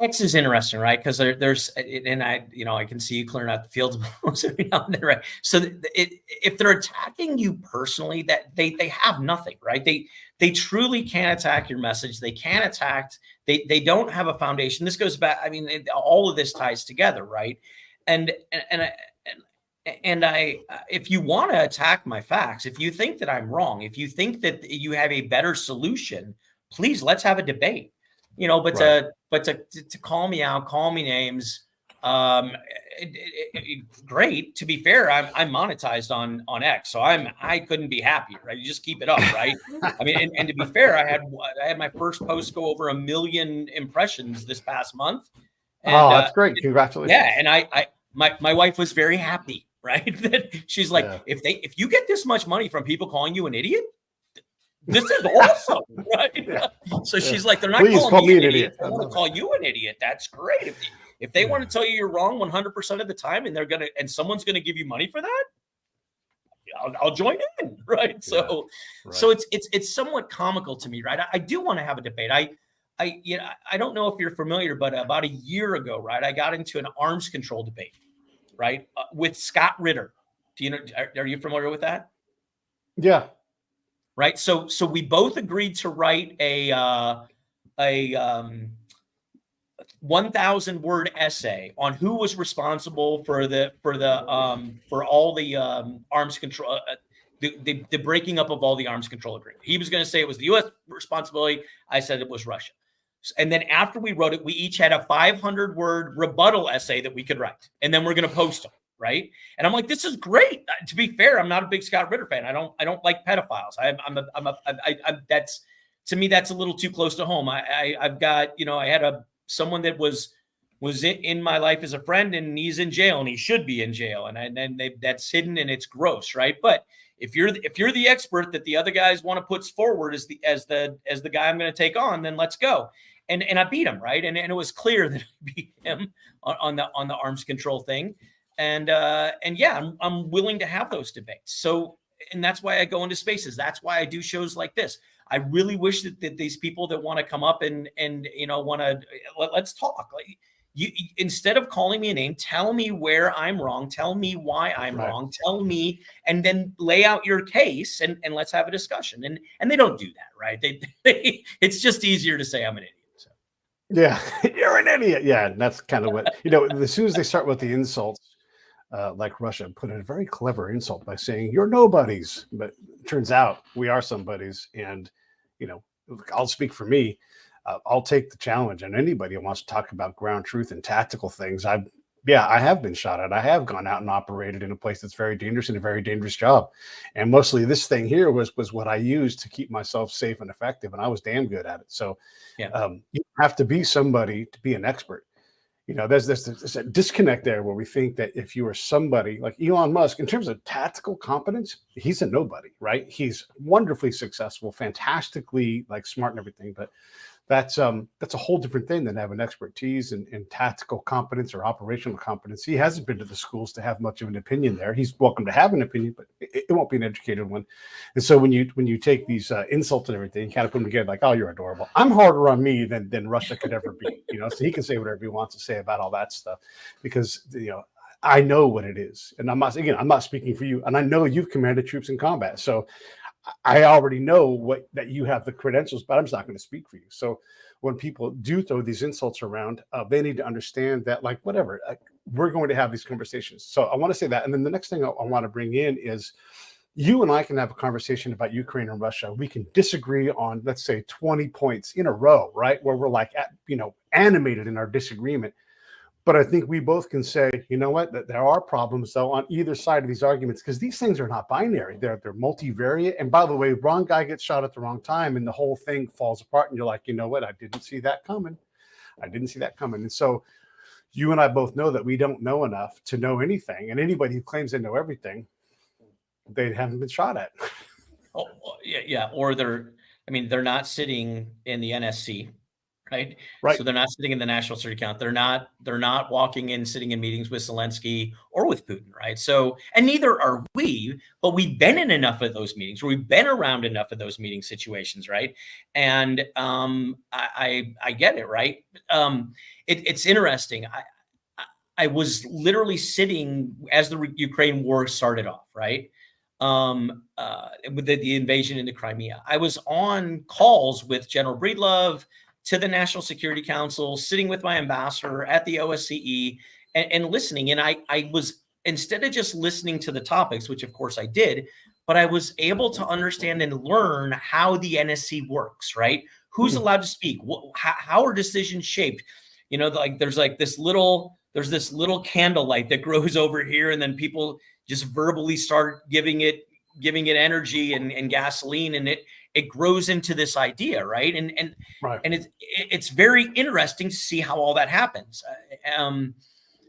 X is interesting, right? Because there's, and I can see you clearing out the fields every now and then, right? So if they're attacking you personally, that they have nothing, right? They truly can't attack your message. They can't attack. They don't have a foundation. This goes back. I mean, all of this ties together, right? And if you want to attack my facts, if you think that I'm wrong, if you think that you have a better solution, please, let's have a debate. But Right. to call me out, call me names, great. To be fair, I'm monetized on X, so I couldn't be happier, right? You just keep it up, right? I mean, and to be fair, I had my first post go over 1 million impressions this past month. And, oh, that's great! Congratulations. Yeah, and my wife was very happy, right? That she's like, Yeah. if you get this much money from people calling you an idiot, this is awesome, right? Yeah. So she's like, they're not Please calling call me me an an idiot. idiot. They want to call you an idiot. That's great. If they want to tell you you're wrong 100% of the time, and someone's gonna give you money for that, I'll join in, right? Yeah, So, right. so it's somewhat comical to me, right? I do want to have a debate. I don't know if you're familiar, but about a year ago, right, I got into an arms control debate, right, with Scott Ritter. Do you know? Are you familiar with that? Yeah. Right. So we both agreed to write a 1,000 word essay on who was responsible for all the arms control, the breaking up of all the arms control agreement. He was going to say it was the U.S. responsibility. I said it was Russia. And then after we wrote it, we each had a 500 word rebuttal essay that we could write, and then we're going to post them. Right. And I'm like, this is great. To be fair, I'm not a big Scott Ritter fan. I don't like pedophiles. That's, to me, that's a little too close to home. I've got, I had someone that was in my life as a friend, and he's in jail, and he should be in jail. And that's hidden, and it's gross. Right. But if you're the expert that the other guys want to put forward as the guy I'm going to take on, then let's go. And I beat him. Right. And it was clear that I beat him on the arms control thing. And yeah, I'm willing to have those debates. So, and that's why I go into spaces. That's why I do shows like this. I really wish that these people that want to come up and want to let's talk. Like, you, instead of calling me a name, tell me where I'm wrong. Tell me why I'm wrong. Tell me, and then lay out your case, and let's have a discussion. And they don't do that, right? They it's just easier to say I'm an idiot. So. Yeah, you're an idiot. Yeah, and that's kind of what as soon as they start with the insults. Like Russia put in a very clever insult by saying you're nobodies, but it turns out we are somebodies. And I'll speak for me. I'll take the challenge, and anybody who wants to talk about ground truth and tactical things. I have been shot at. I have gone out and operated in a place that's very dangerous and a very dangerous job. And mostly this thing here was what I used to keep myself safe and effective, and I was damn good at it. So you have to be somebody to be an expert. There's a disconnect there where we think that if you are somebody like Elon Musk, in terms of tactical competence, he's a nobody, right? He's wonderfully successful, fantastically smart and everything, but that's a whole different thing than having expertise in tactical competence or operational competence. He hasn't been to the schools to have much of an opinion there. He's welcome to have an opinion, but it won't be an educated one. And so when you take these insults and everything, you kind of put them together like, oh, you're adorable. I'm harder on me than Russia could ever be, so he can say whatever he wants to say about all that stuff, because I know what it is. And I'm not speaking for you, and I know you've commanded troops in combat, so I already know that you have the credentials, but I'm just not going to speak for you. So when people do throw these insults around, they need to understand that, we're going to have these conversations. So I want to say that. And then the next thing I want to bring in is you and I can have a conversation about Ukraine and Russia. We can disagree on, let's say, 20 points in a row, right? Where we're animated in our disagreement. But I think we both can say, that there are problems, though, on either side of these arguments, because these things are not binary. They're multivariate. And by the way, wrong guy gets shot at the wrong time, and the whole thing falls apart. And you're like, I didn't see that coming. And so you and I both know that we don't know enough to know anything. And anybody who claims they know everything, they haven't been shot at. Oh, yeah. Or they're not sitting in the NSC. right? Right. So they're not sitting in the National Security Council. They're not walking in, sitting in meetings with Zelensky or with Putin, right? So, and neither are we, but we've been in enough of those meetings, or we've been around enough of those meeting situations, right? And I get it, right? It's interesting. I was literally sitting as the Ukraine war started off, right? With the invasion into Crimea. I was on calls with General Breedlove, to the National Security Council, sitting with my ambassador at the OSCE and listening. And I was, instead of just listening to the topics, which of course I did, but I was able to understand and learn how the NSC works, right? Who's allowed to speak? How are decisions shaped? You know, like there's this little candlelight that grows over here, and then people just verbally start giving it energy and gasoline, and it grows into this idea, right? And Right. and it's very interesting to see how all that happens.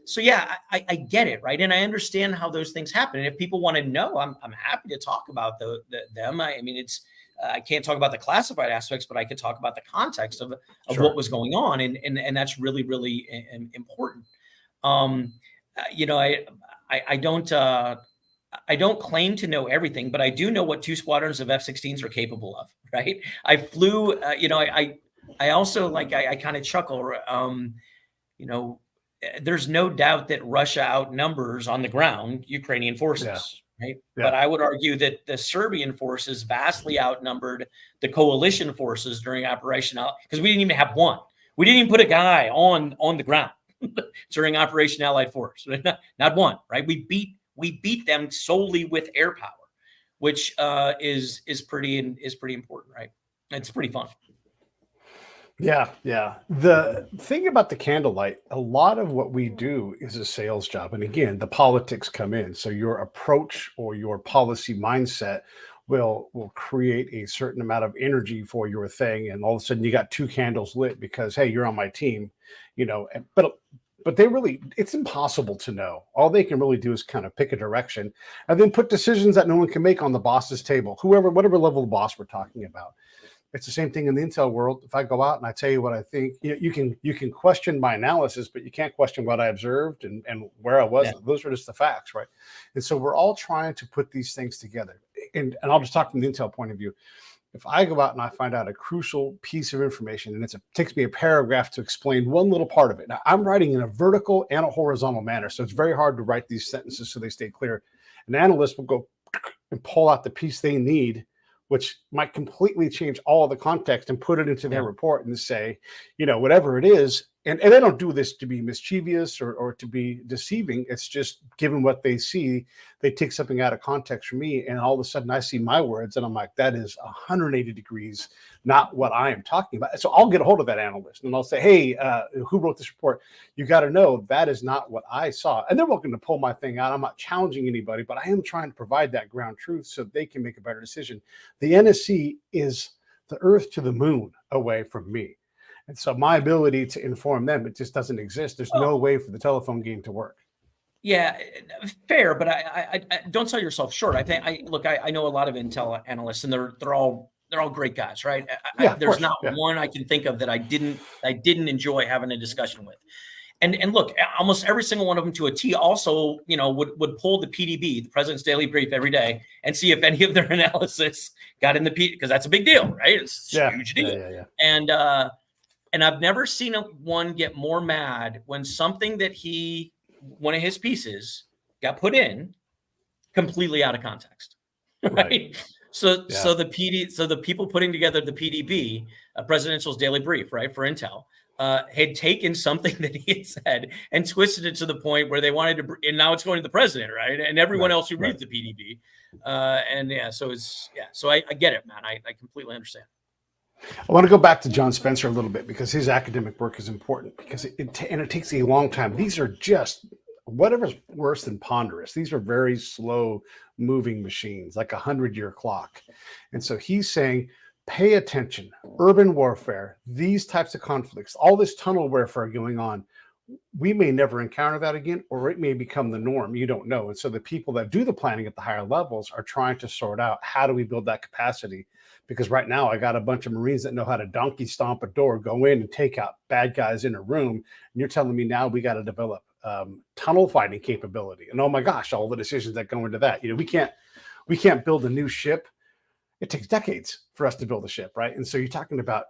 So yeah, I get it, right? And I understand how those things happen. And if people want to know, I'm happy to talk about them. I mean, it's I can't talk about the classified aspects, but I could talk about the context of Sure. what was going on, and that's really, really important. You know, I don't claim to know everything, but I do know what 2 squadrons of F-16s are capable of, right? I flew, you know, I also, like, I kind of chuckle, you know, there's no doubt that Russia outnumbers on the ground Ukrainian forces, right? Yeah. But I would argue that the Serbian forces vastly outnumbered the coalition forces during Operation, because we didn't even have one. We didn't even put a guy on the ground during Operation Allied Force, not one, right? We beat them solely with air power, which is pretty important, right? It's pretty fun. Yeah. The thing about the candlelight, a lot of what we do is a sales job. And again, the politics come in. So your approach or your policy mindset will create a certain amount of energy for your thing. And all of a sudden you got 2 candles lit because, hey, you're on my team, you know, but it's impossible to know. All they can really do is kind of pick a direction and then put decisions that no one can make on the boss's table, whatever level of boss we're talking about. It's the same thing in the intel world. If I go out and I tell you what I think, you can question my analysis, but you can't question what I observed and where I was. Yeah. Those are just the facts, right? And so we're all trying to put these things together. And I'll just talk from the intel point of view. If I go out and I find out a crucial piece of information and it takes me a paragraph to explain one little part of it. Now, I'm writing in a vertical and a horizontal manner, so it's very hard to write these sentences so they stay clear. An analyst will go and pull out the piece they need, which might completely change all of the context, and put it into their report and say, you know, whatever it is. And they don't do this to be mischievous or to be deceiving. It's just given what they see, they take something out of context from me, and all of a sudden I see my words and I'm like, that is 180 degrees, not what I am talking about. So I'll get a hold of that analyst and I'll say, hey, who wrote this report? You got to know that is not what I saw. And they're welcome to pull my thing out. I'm not challenging anybody, but I am trying to provide that ground truth so they can make a better decision. The NSC is the earth to the moon away from me. And so my ability to inform them, it just doesn't exist. There's no way for the telephone game to work. Yeah, fair, but I don't sell yourself short. I think I know a lot of intel analysts, and they're all great guys, right? There's not one I can think of that I didn't enjoy having a discussion with. And look, almost every single one of them to a T also, you know, would pull the PDB, the President's Daily Brief, every day and see if any of their analysis got in the because that's a big deal, right? It's a huge deal. Yeah. And I've never seen one get more mad when something that one of his pieces got put in completely out of context, right? So the people putting together the PDB, Presidential's Daily Brief, right, for intel, had taken something that he had said and twisted it to the point where they wanted to, and now it's going to the president, right, and everyone else who reads the PDB, so I get it, man. I completely understand. I want to go back to John Spencer a little bit because his academic work is important because it takes a long time. These are just whatever's worse than ponderous. These are very slow moving machines, like 100-year clock. And so he's saying, pay attention, urban warfare, these types of conflicts, all this tunnel warfare going on. we may never encounter that again, or it may become the norm. You don't know. And so the people that do the planning at the higher levels are trying to sort out, how do we build that capacity? Because right now I got a bunch of Marines that know how to donkey stomp a door, go in and take out bad guys in a room. And you're telling me now we got to develop tunnel fighting capability. And oh my gosh, all the decisions that go into that. We can't build a new ship. It takes decades for us to build a ship, right? And so you're talking about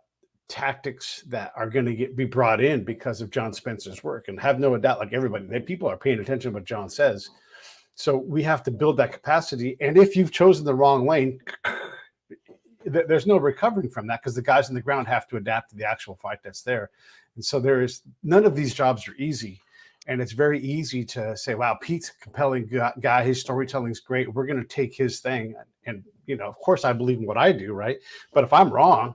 tactics that are going to be brought in because of John Spencer's work. And have no doubt, like everybody, people are paying attention to what John says. So we have to build that capacity. And if you've chosen the wrong lane, there's no recovering from that, because the guys on the ground have to adapt to the actual fight that's there. And so none of these jobs are easy. And it's very easy to say, wow, Pete's a compelling guy. His storytelling's great. We're going to take his thing. And, of course I believe in what I do, right? But if I'm wrong,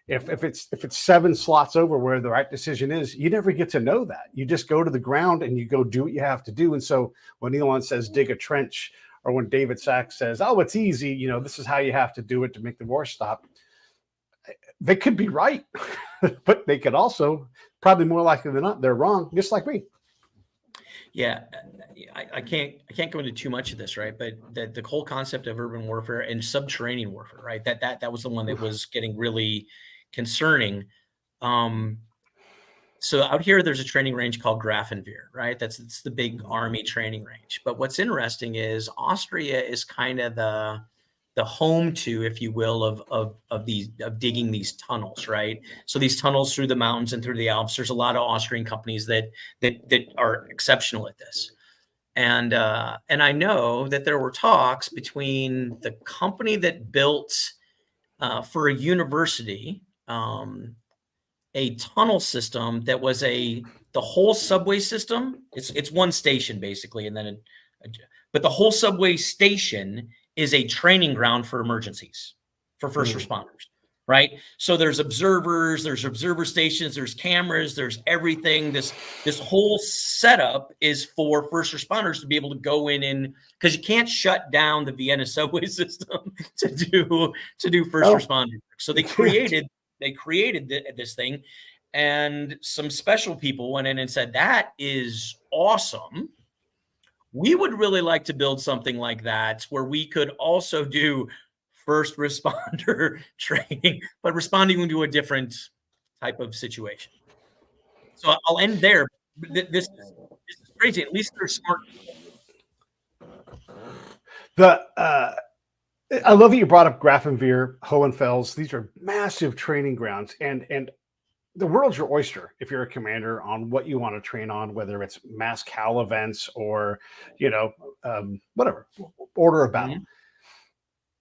if it's 7 slots over where the right decision is, you never get to know that. You just go to the ground and you go do what you have to do. And so when Elon says dig a trench, or when David Sachs says, oh, it's easy, this is how you have to do it to make the war stop, they could be right, but they could also, probably more likely than not, they're wrong, just like me. Yeah, I can't go into too much of this, right? But the whole concept of urban warfare and subterranean warfare, right? That was the one that was getting really concerning. So out here, there's a training range called Grafenwehr, right? It's the big army training range. But what's interesting is Austria is kind of the home to, if you will, of digging these tunnels, right? So these tunnels through the mountains and through the Alps, there's a lot of Austrian companies that are exceptional at this. And I know that there were talks between the company that built for a university a tunnel system that was the whole subway system. It's one station basically, and then but the whole subway station is a training ground for emergencies, for first responders, right? So there's observers, there's observer stations, there's cameras, there's everything. This whole setup is for first responders to be able to go in, because you can't shut down the Vienna subway system to do first responder. So they created this thing, and some special people went in and said, that is awesome. We would really like to build something like that where we could also do first responder training, but responding into a different type of situation. So I'll end there. This is crazy. At least they're smart people. I love that you brought up Grafenwehr, Hohenfels. These are massive training grounds, and the world's your oyster if you're a commander on what you want to train on, whether it's mass cal events or, whatever, order of battle.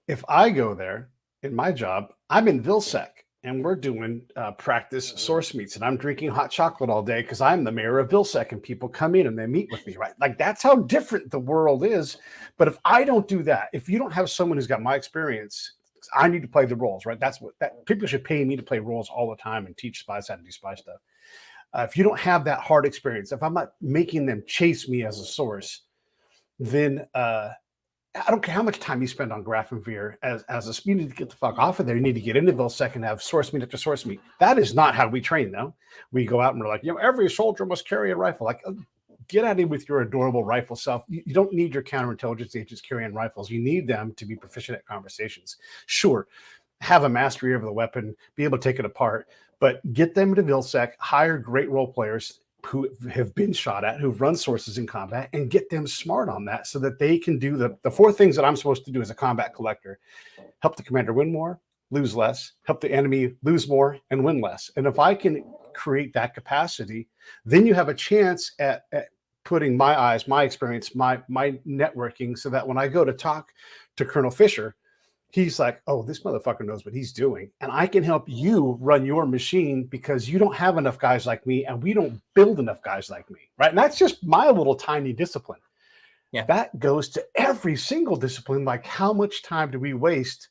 If I go there in my job, I'm in Vilsec and we're doing practice source meets, and I'm drinking hot chocolate all day because I'm the mayor of Vilsec, and people come in and they meet with me, right? Like, that's how different the world is. But if I don't do that, if you don't have someone who's got my experience, I need to play the roles, right? That's people should pay me to play roles all the time and teach spies how to do spy stuff. If you don't have that hard experience, if I'm not making them chase me as a source, then I don't care how much time you spend on Grafenwehr you need to get the fuck off of there. You need to get into Vilsec and have source meet after source meet. That is not how we train, though. We go out and we're like, every soldier must carry a rifle. Like, get out of here with your adorable rifle self. You don't need your counterintelligence agents carrying rifles. You need them to be proficient at conversations. Sure, have a mastery over the weapon, be able to take it apart, but get them to Vilsec, hire great role players who have been shot at, who've run sources in combat, and get them smart on that so that they can do the 4 things that I'm supposed to do as a combat collector: help the commander win more, lose less, help the enemy lose more and win less. And if I can create that capacity, then you have a chance at putting my eyes, my experience, my networking, so that when I go to talk to Colonel Fischer, he's like, oh, this motherfucker knows what he's doing. And I can help you run your machine because you don't have enough guys like me, and we don't build enough guys like me, right? And that's just my little tiny discipline. Yeah. That goes to every single discipline. Like, how much time do we waste?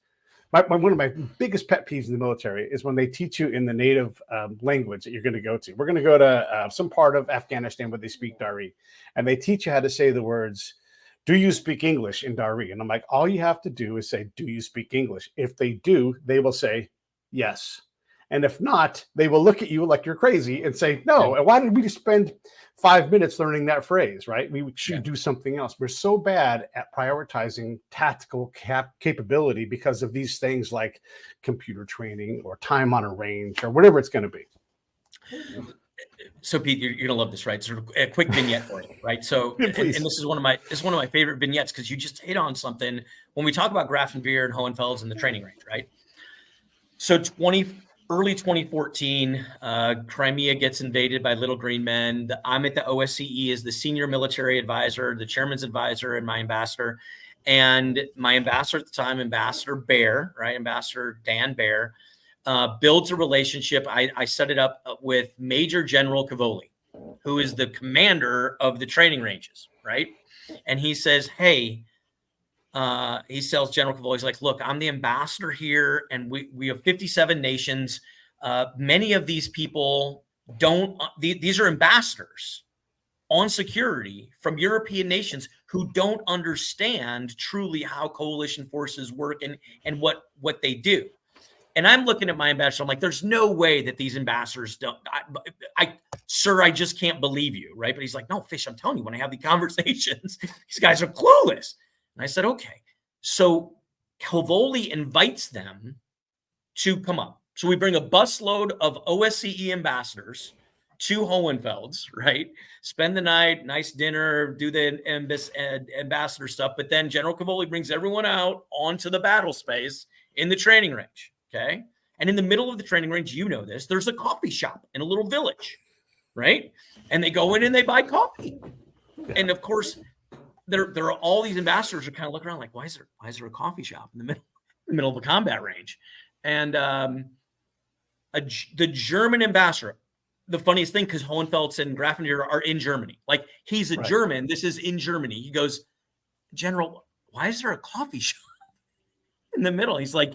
One of my biggest pet peeves in the military is when they teach you in the native language that you're going to go to. We're going to go to some part of Afghanistan where they speak Dari, and they teach you how to say the words, do you speak English in Dari? And I'm like, all you have to do is say, do you speak English? If they do, they will say yes. And if not, they will look at you like you're crazy and say, no, why did we just spend 5 minutes learning that phrase, right? We should do something else. We're so bad at prioritizing tactical capability because of these things like computer training or time on a range or whatever it's going to be. So Pete, you're going to love this, right? Sort of a quick vignette for you, right? So, and this is one of my favorite vignettes because you just hit on something when we talk about Grafenwehr and Hohenfelds and the training range, right? So early 2014, Crimea gets invaded by little green men. I'm at the OSCE as the senior military advisor, the chairman's advisor, and my ambassador. And my ambassador at the time, Ambassador Baer, right? Ambassador Dan Baer, builds a relationship. I set it up with Major General Cavoli, who is the commander of the training ranges, right? And he says, hey, he tells General Cavoli, he's like, look, I'm the ambassador here, and we have 57 nations. Many of these people these are ambassadors on security from European nations who don't understand truly how coalition forces work and what they do. And I'm looking at my ambassador, I'm like, there's no way that these ambassadors don't, sir, I just can't believe you, right? But he's like, no, Fish, I'm telling you, when I have the conversations, these guys are clueless. And I said, okay. So Cavoli invites them to come up. So we bring a busload of OSCE ambassadors to Hohenfelds, right? Spend the night, nice dinner, do the ambassador stuff. But then General Cavoli brings everyone out onto the battle space in the training range, okay? And in the middle of the training range, you know this, there's a coffee shop in a little village, right? And they go in and they buy coffee. And of course, there are all these ambassadors are kind of looking around like, why is there a coffee shop in the middle of a combat range? And the German ambassador, the funniest thing, because Hohenfelds and Grafenwehr are in Germany. Like, he's a German. This is in Germany. He goes, General, why is there a coffee shop in the middle? He's like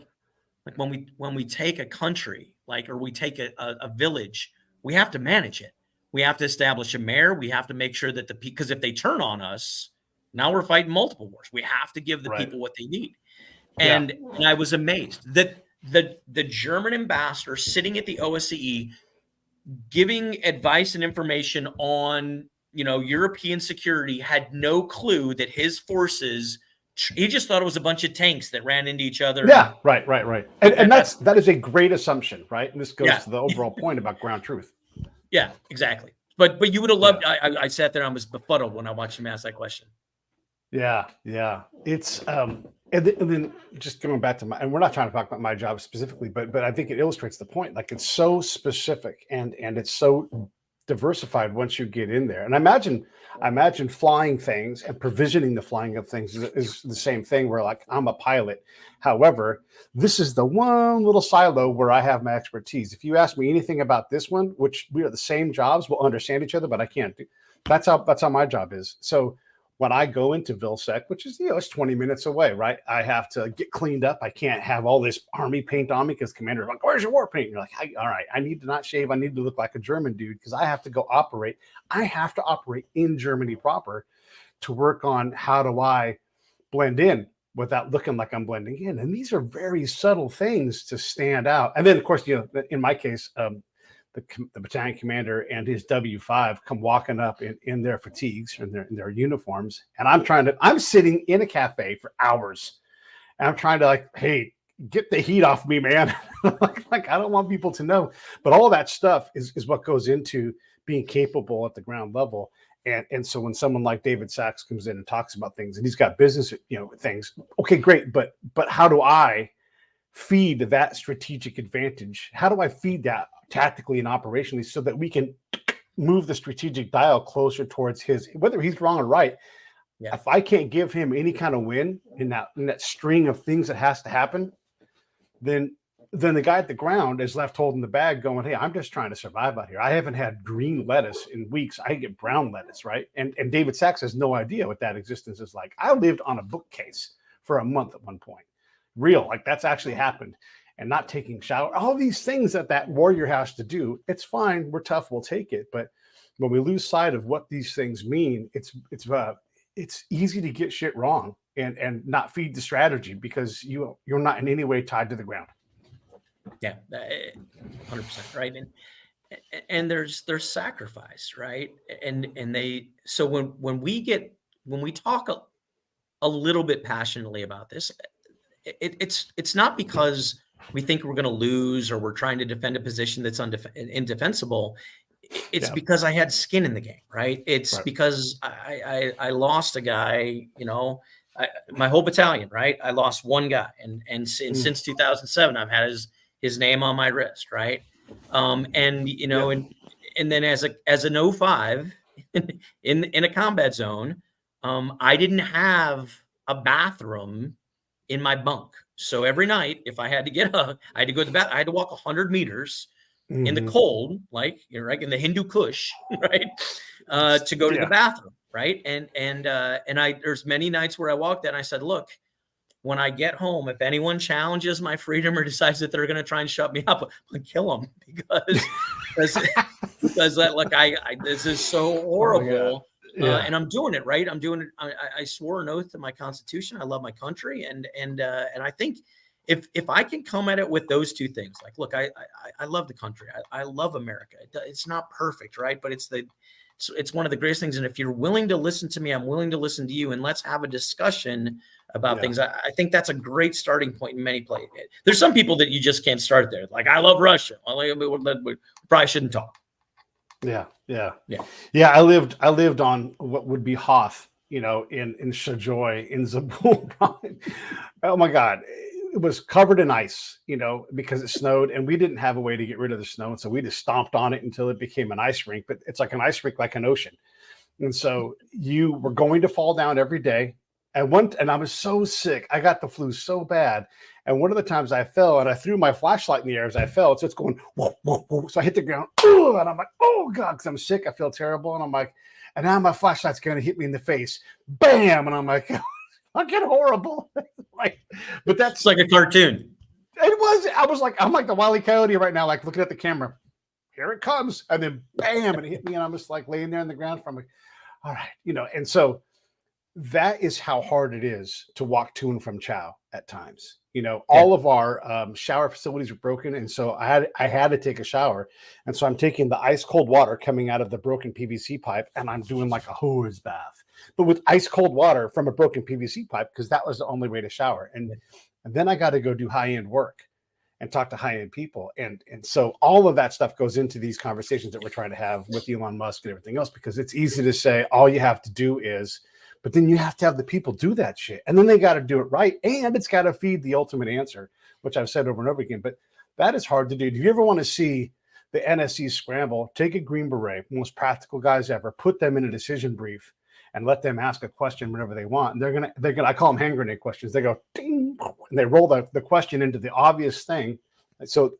when we take a country, or we take a village, we have to manage it. We have to establish a mayor. We have to make sure that because if they turn on us, now we're fighting multiple wars. We have to give the people what they need. And I was amazed that the German ambassador sitting at the OSCE giving advice and information on, European security had no clue that his forces, he just thought it was a bunch of tanks that ran into each other. Yeah, right. And that is a great assumption, right? And this goes to the overall point about ground truth. Yeah, exactly. But you would have loved, I sat there and I was befuddled when I watched him ask that question. Yeah. It's and then just going back to and we're not trying to talk about my job specifically, but I think it illustrates the point. Like, it's so specific and it's so diversified once you get in there. And I imagine flying things and provisioning the flying of things is the same thing where, like, I'm a pilot. However, this is the one little silo where I have my expertise. If you ask me anything about this one, which we are the same jobs, we'll understand each other, but I can't do. That's how my job is. So when I go into Vilsec, which is, it's 20 minutes away, right? I have to get cleaned up. I can't have all this army paint on me because commander's like, where's your war paint? And you're like, all right, I need to not shave. I need to look like a German dude because I have to go operate. I have to operate in Germany proper to work on how do I blend in without looking like I'm blending in. And these are very subtle things to stand out. And then, of course, in my case, the battalion commander and his W5 come walking up in their fatigues and in their uniforms. And I'm sitting in a cafe for hours and I'm trying to hey, get the heat off me, man. like I don't want people to know, but all that stuff is what goes into being capable at the ground level. And so when someone like David Sachs comes in and talks about things and he's got business, things, okay, great. But how do I feed that strategic advantage? How do I feed that tactically and operationally so that we can move the strategic dial closer towards whether he's wrong or right? Yeah. If I can't give him any kind of win in that string of things that has to happen, then the guy at the ground is left holding the bag going, hey, I'm just trying to survive out here. I haven't had green lettuce in weeks. I get brown lettuce, right? And David Sachs has no idea what that existence is like. I lived on a bookcase for a month at one point. Real, that's actually happened. And not taking shower, all these things that warrior has to do. It's fine. We're tough. We'll take it. But when we lose sight of what these things mean, it's easy to get shit wrong and not feed the strategy because you're not in any way tied to the ground. Yeah, 100%, right? And there's sacrifice, right? And they so when we talk a little bit passionately about this, it's not because we think we're going to lose or we're trying to defend a position that's indefensible. It's Yeah. because I had skin in the game, right? It's Right. because I lost a guy, my whole battalion, right? I lost one guy, and since 2007, I've had his name on my wrist, right? And Yeah. and then as an 05 in a combat zone, I didn't have a bathroom in my bunk. So every night, if I had to get up, I had to go to the bath. I had to walk 100 meters in the cold, like right in the Hindu Kush, right, to go to the bathroom, right. And there's many nights where I walked that and I said, look, when I get home, if anyone challenges my freedom or decides that they're going to try and shut me up, I'll kill them because that, look, this is so horrible. And I'm doing it, right. I'm doing it. I swore an oath to my Constitution. I love my country. And I think if I can come at it with those two things, like, look, I love the country. I love America. It's not perfect, right. But it's one of the greatest things. And if you're willing to listen to me, I'm willing to listen to you, and let's have a discussion about things. I think that's a great starting point in many places. There's some people that you just can't start there. Like, I love Russia. Well, we probably shouldn't talk. Yeah. I lived on what would be Hoth, in Shajoy, in Zabul. Oh my God. It was covered in ice, because it snowed, and we didn't have a way to get rid of the snow. And so we just stomped on it until it became an ice rink, but it's like an ice rink, like an ocean. And so you were going to fall down every day. And I was so sick. I got the flu so bad. And one of the times I fell and I threw my flashlight in the air as I fell. So it's going, whoa, whoa, whoa. So I hit the ground. And I'm like, oh God, because I'm sick. I feel terrible. And I'm like, and now my flashlight's going to hit me in the face. Bam. And I'm like, fucking horrible. But that's like a cartoon. It was. I'm like the Wile E. Coyote right now, like looking at the camera. Here it comes. And then bam, and it hit me. And I'm just like laying there on the ground from like, all right, and so that is how hard it is to walk to and from Chow at times. All of our shower facilities were broken. And so I had to take a shower. And so I'm taking the ice cold water coming out of the broken PVC pipe, and I'm doing like a hose bath, but with ice cold water from a broken PVC pipe, because that was the only way to shower. And then I got to go do high-end work and talk to high-end people. And so all of that stuff goes into these conversations that we're trying to have with Elon Musk and everything else, because it's easy to say all you have to do is, but then you have to have the people do that shit. And then they got to do it right. And it's got to feed the ultimate answer, which I've said over and over again. But that is hard to do. Do you ever want to see the NSC scramble? Take a Green Beret, most practical guys ever, put them in a decision brief and let them ask a question whenever they want. And they're gonna, I call them hand grenade questions. They go, ding, and they roll the question into the obvious thing. So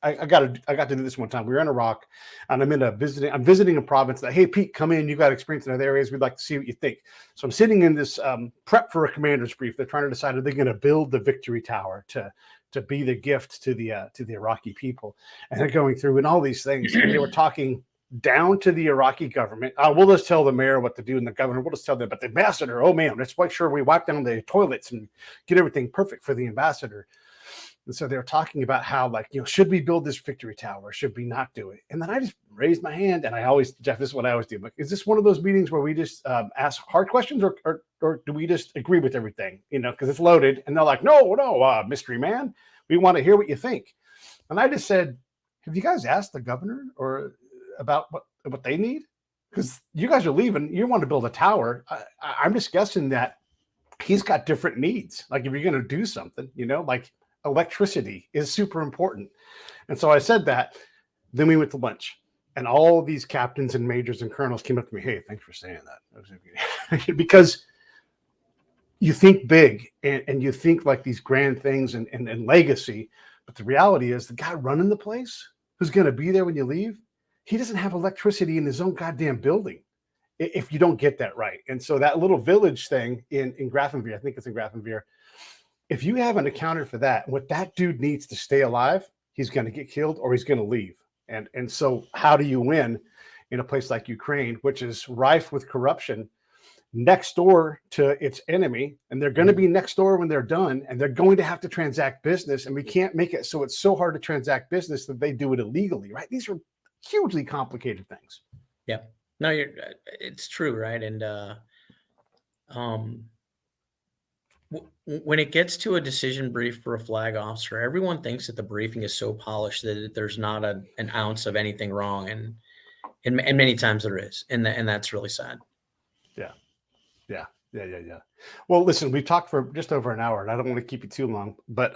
I got to do this one time. We were in Iraq, and I'm visiting a province that, hey, Pete, come in. You got experience in other areas. We'd like to see what you think. So I'm sitting in this prep for a commander's brief. They're trying to decide, are they going to build the victory tower to be the gift to the Iraqi people? And they're going through and all these things. And they were talking down to the Iraqi government. We'll just tell the mayor what to do, and the governor, we'll just tell them. But the ambassador, oh man, let's make sure we wipe down the toilets and get everything perfect for the ambassador. And so they were talking about how, like, should we build this victory tower? Should we not do it? And then I just raised my hand, and Jeff, this is what I always do. Like, is this one of those meetings where we just ask hard questions, or do we just agree with everything? Because it's loaded. And they're like, no, mystery man, we want to hear what you think. And I just said, have you guys asked the governor or about what they need? Because you guys are leaving. You want to build a tower. I'm just guessing that he's got different needs. Like, if you're going to do something, like, electricity is super important. And so I said that. Then we went to lunch, and all these captains and majors and colonels came up to me. Hey, thanks for saying that. Because you think big and you think like these grand things and legacy. But the reality is the guy running the place who's going to be there when you leave, he doesn't have electricity in his own goddamn building if you don't get that right. And so that little village thing in Grafenwehr, I think it's in Grafenwehr, if you haven't accounted for that, what that dude needs to stay alive, he's going to get killed or he's going to leave. And so how do you win in a place like Ukraine, which is rife with corruption next door to its enemy, and they're going to be next door when they're done, and they're going to have to transact business, and we can't make it so it's so hard to transact business that they do it illegally, right? These are hugely complicated things. Yeah, no, it's true, right? And when it gets to a decision brief for a flag officer, everyone thinks that the briefing is so polished that there's not an ounce of anything wrong, and many times there is, and that's really sad. Yeah. Well, listen, we've talked for just over an hour, and I don't want to keep you too long, but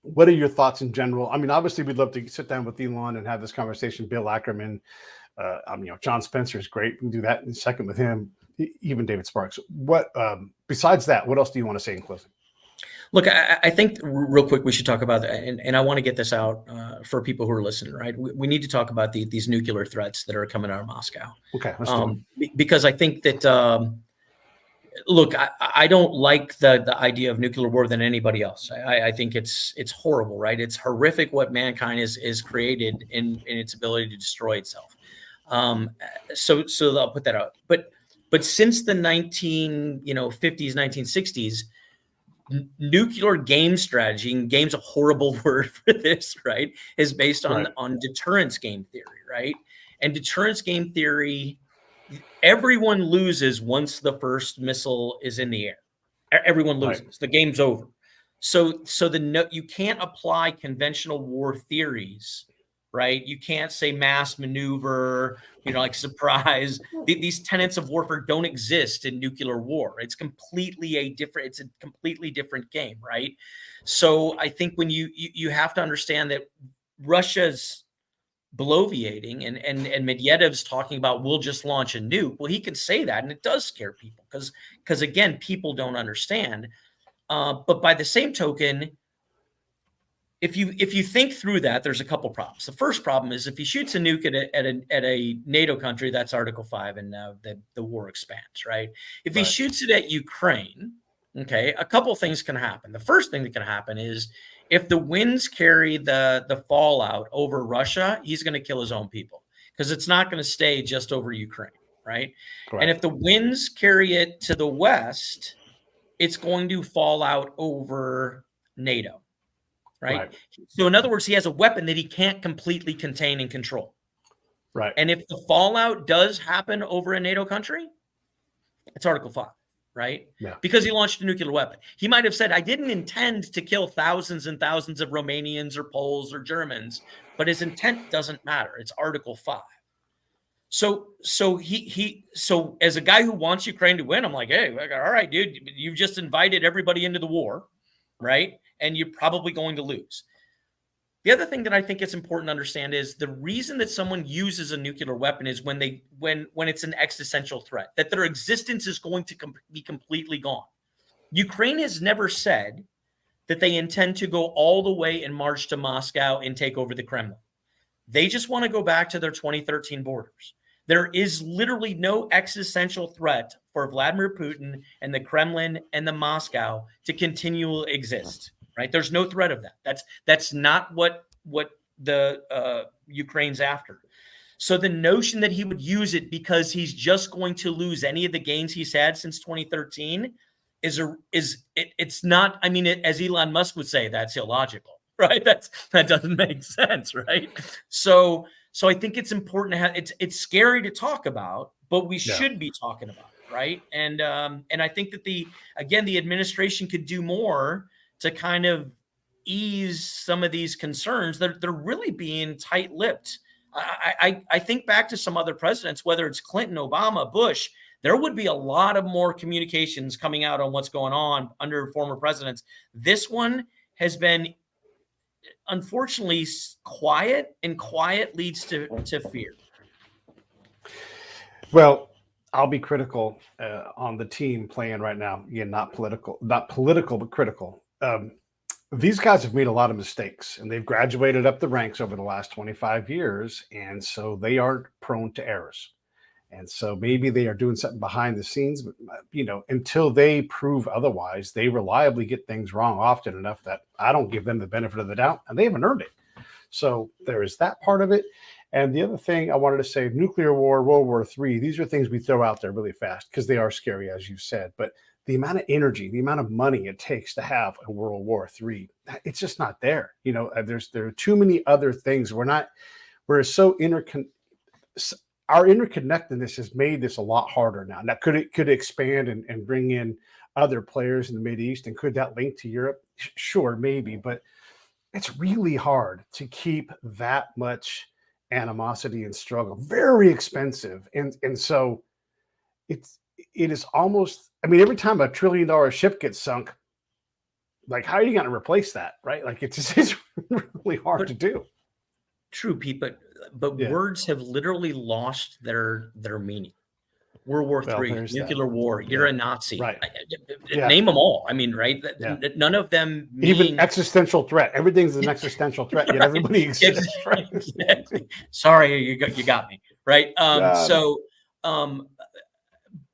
what are your thoughts in general? I mean, obviously, we'd love to sit down with Elon and have this conversation. Bill Ackerman, John Spencer is great. We can do that in a second with him, even David Sparks. What besides that, what else do you want to say in closing? Look, I think real quick we should talk about that, and I want to get this out for people who are listening. Right, we need to talk about these nuclear threats that are coming out of Moscow. Okay, let's do it. Because I think that look, I don't like the idea of nuclear war than anybody else. I think it's horrible, right? It's horrific what mankind is created in its ability to destroy itself. So I'll put that out. But since the 1950s, 1960s. Nuclear game strategy, and game's a horrible word for this, right, is based on deterrence game theory, right? And deterrence game theory, everyone loses once the first missile is in the air. Everyone loses. Right. The game's over. So you can't apply conventional war theories, right? You can't say mass maneuver, like surprise. These tenets of warfare don't exist in nuclear war. It's a completely different game, right? So I think when you have to understand that Russia's bloviating and Medvedev's talking about we'll just launch a nuke. Well, he can say that, and it does scare people because again, people don't understand. But by the same token, if you think through that, there's a couple problems. The first problem is if he shoots a nuke at a NATO country, that's Article 5, and now the war expands, right? If he shoots it at Ukraine, okay, a couple things can happen. The first thing that can happen is if the winds carry the fallout over Russia, he's going to kill his own people because it's not going to stay just over Ukraine, right? Correct. And if the winds carry it to the west, it's going to fall out over NATO. Right. So in other words, he has a weapon that he can't completely contain and control. Right. And if the fallout does happen over a NATO country, it's Article 5, right? Yeah. Because he launched a nuclear weapon. He might have said, I didn't intend to kill thousands and thousands of Romanians or Poles or Germans, but his intent doesn't matter. It's Article 5. So as a guy who wants Ukraine to win, I'm like, hey, all right, dude, you've just invited everybody into the war, right? And you're probably going to lose. The other thing that I think it's important to understand is the reason that someone uses a nuclear weapon is when it's an existential threat, that their existence is going to be completely gone. Ukraine has never said that they intend to go all the way and march to Moscow and take over the Kremlin. They just want to go back to their 2013 borders. There is literally no existential threat for Vladimir Putin and the Kremlin and the Moscow to continue to exist. Right? There's no threat of that. That's not what the Ukraine's after. So the notion that he would use it because he's just going to lose any of the gains he's had since 2013 it's not. I mean, as Elon Musk would say, that's illogical, right? That doesn't make sense, right? So I think it's important to have. It's scary to talk about, but we should be talking about it, right? And I think that the administration could do more to kind of ease some of these concerns. They're really being tight-lipped. I think back to some other presidents, whether it's Clinton, Obama, Bush, there would be a lot of more communications coming out on what's going on under former presidents. This one has been, unfortunately, quiet, and quiet leads to fear. Well, I'll be critical on the team playing right now. Again, not political, but critical. These guys have made a lot of mistakes, and they've graduated up the ranks over the last 25 years, and so they aren't prone to errors. And so maybe they are doing something behind the scenes, but until they prove otherwise, they reliably get things wrong often enough that I don't give them the benefit of the doubt, and they haven't earned it. So there is that part of it. And the other thing I wanted to say, nuclear war, World War III, these are things we throw out there really fast because they are scary, as you said. But the amount of energy, the amount of money it takes to have a World War III, it's just not there. There are too many other things. We're so our interconnectedness has made this a lot harder now. Now, could it expand and bring in other players in the Mideast, and could that link to Europe? Sure, maybe, but it's really hard to keep that much animosity and struggle. Very expensive, and so it is almost. I mean, every time a $1 trillion ship gets sunk, like how are you going to replace that, right? Like it's really hard to do. True, Pete, but words have literally lost their meaning. World War III, nuclear war, you're a Nazi. Right. Name them all. I mean, right? None of them mean... Even existential threat. Everything's an existential threat, yet everybody exists. Right? Exactly. Sorry, you got me. Right.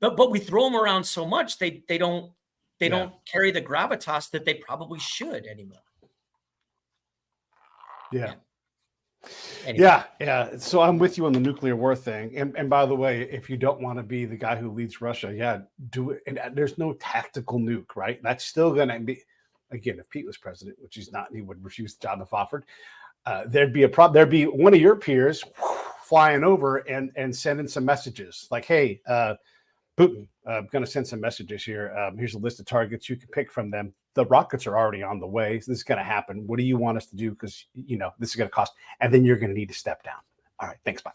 But we throw them around so much, they don't carry the gravitas that they should anymore. Yeah. Anyway. Yeah. So I'm with you on the nuclear war thing. And by the way, if you don't want to be the guy who leads Russia, do it. And there's no tactical nuke, right? That's still going to be, again, if Pete was president, which he's not, and he would refuse the job if offered, there'd be a problem. There'd be one of your peers flying over and sending some messages like, hey, Putin, I'm going to send some messages here. Here's a list of targets. You can pick from them. The rockets are already on the way. So this is going to happen. What do you want us to do? Because, this is going to cost. And then you're going to need to step down. All right, thanks, bye.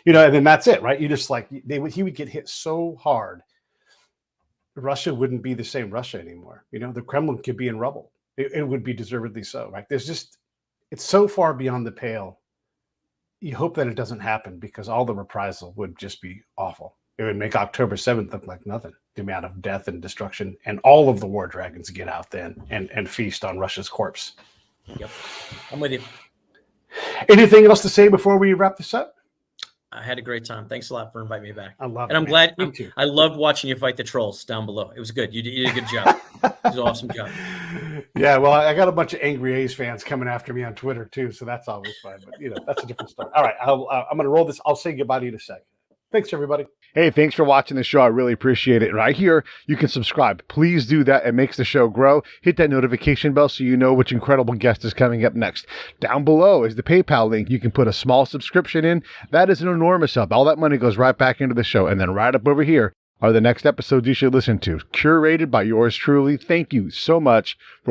And then that's it, right? You just he would get hit so hard. Russia wouldn't be the same Russia anymore. The Kremlin could be in rubble. It would be deservedly so, right? it's so far beyond the pale. You hope that it doesn't happen because all the reprisal would just be awful. It would make October 7th look like nothing. The amount of death and destruction, and all of the war dragons get out then and feast on Russia's corpse. Yep. I'm with you. Anything else to say before we wrap this up? I had a great time. Thanks a lot for inviting me back. I love it. And I'm glad. I loved watching you fight the trolls down below. It was good. You did a good job. It was an awesome job. Yeah, well, I got a bunch of angry A's fans coming after me on Twitter too, so that's always fun. But that's a different story. All right, I'm going to roll this. I'll say goodbye to you in a second. Thanks, everybody. Hey, thanks for watching the show. I really appreciate it. Right here, you can subscribe. Please do that. It makes the show grow. Hit that notification bell so you know which incredible guest is coming up next. Down below is the PayPal link. You can put a small subscription in. That is an enormous help. All that money goes right back into the show. And then right up over here are the next episodes you should listen to, curated by yours truly. Thank you so much for watching.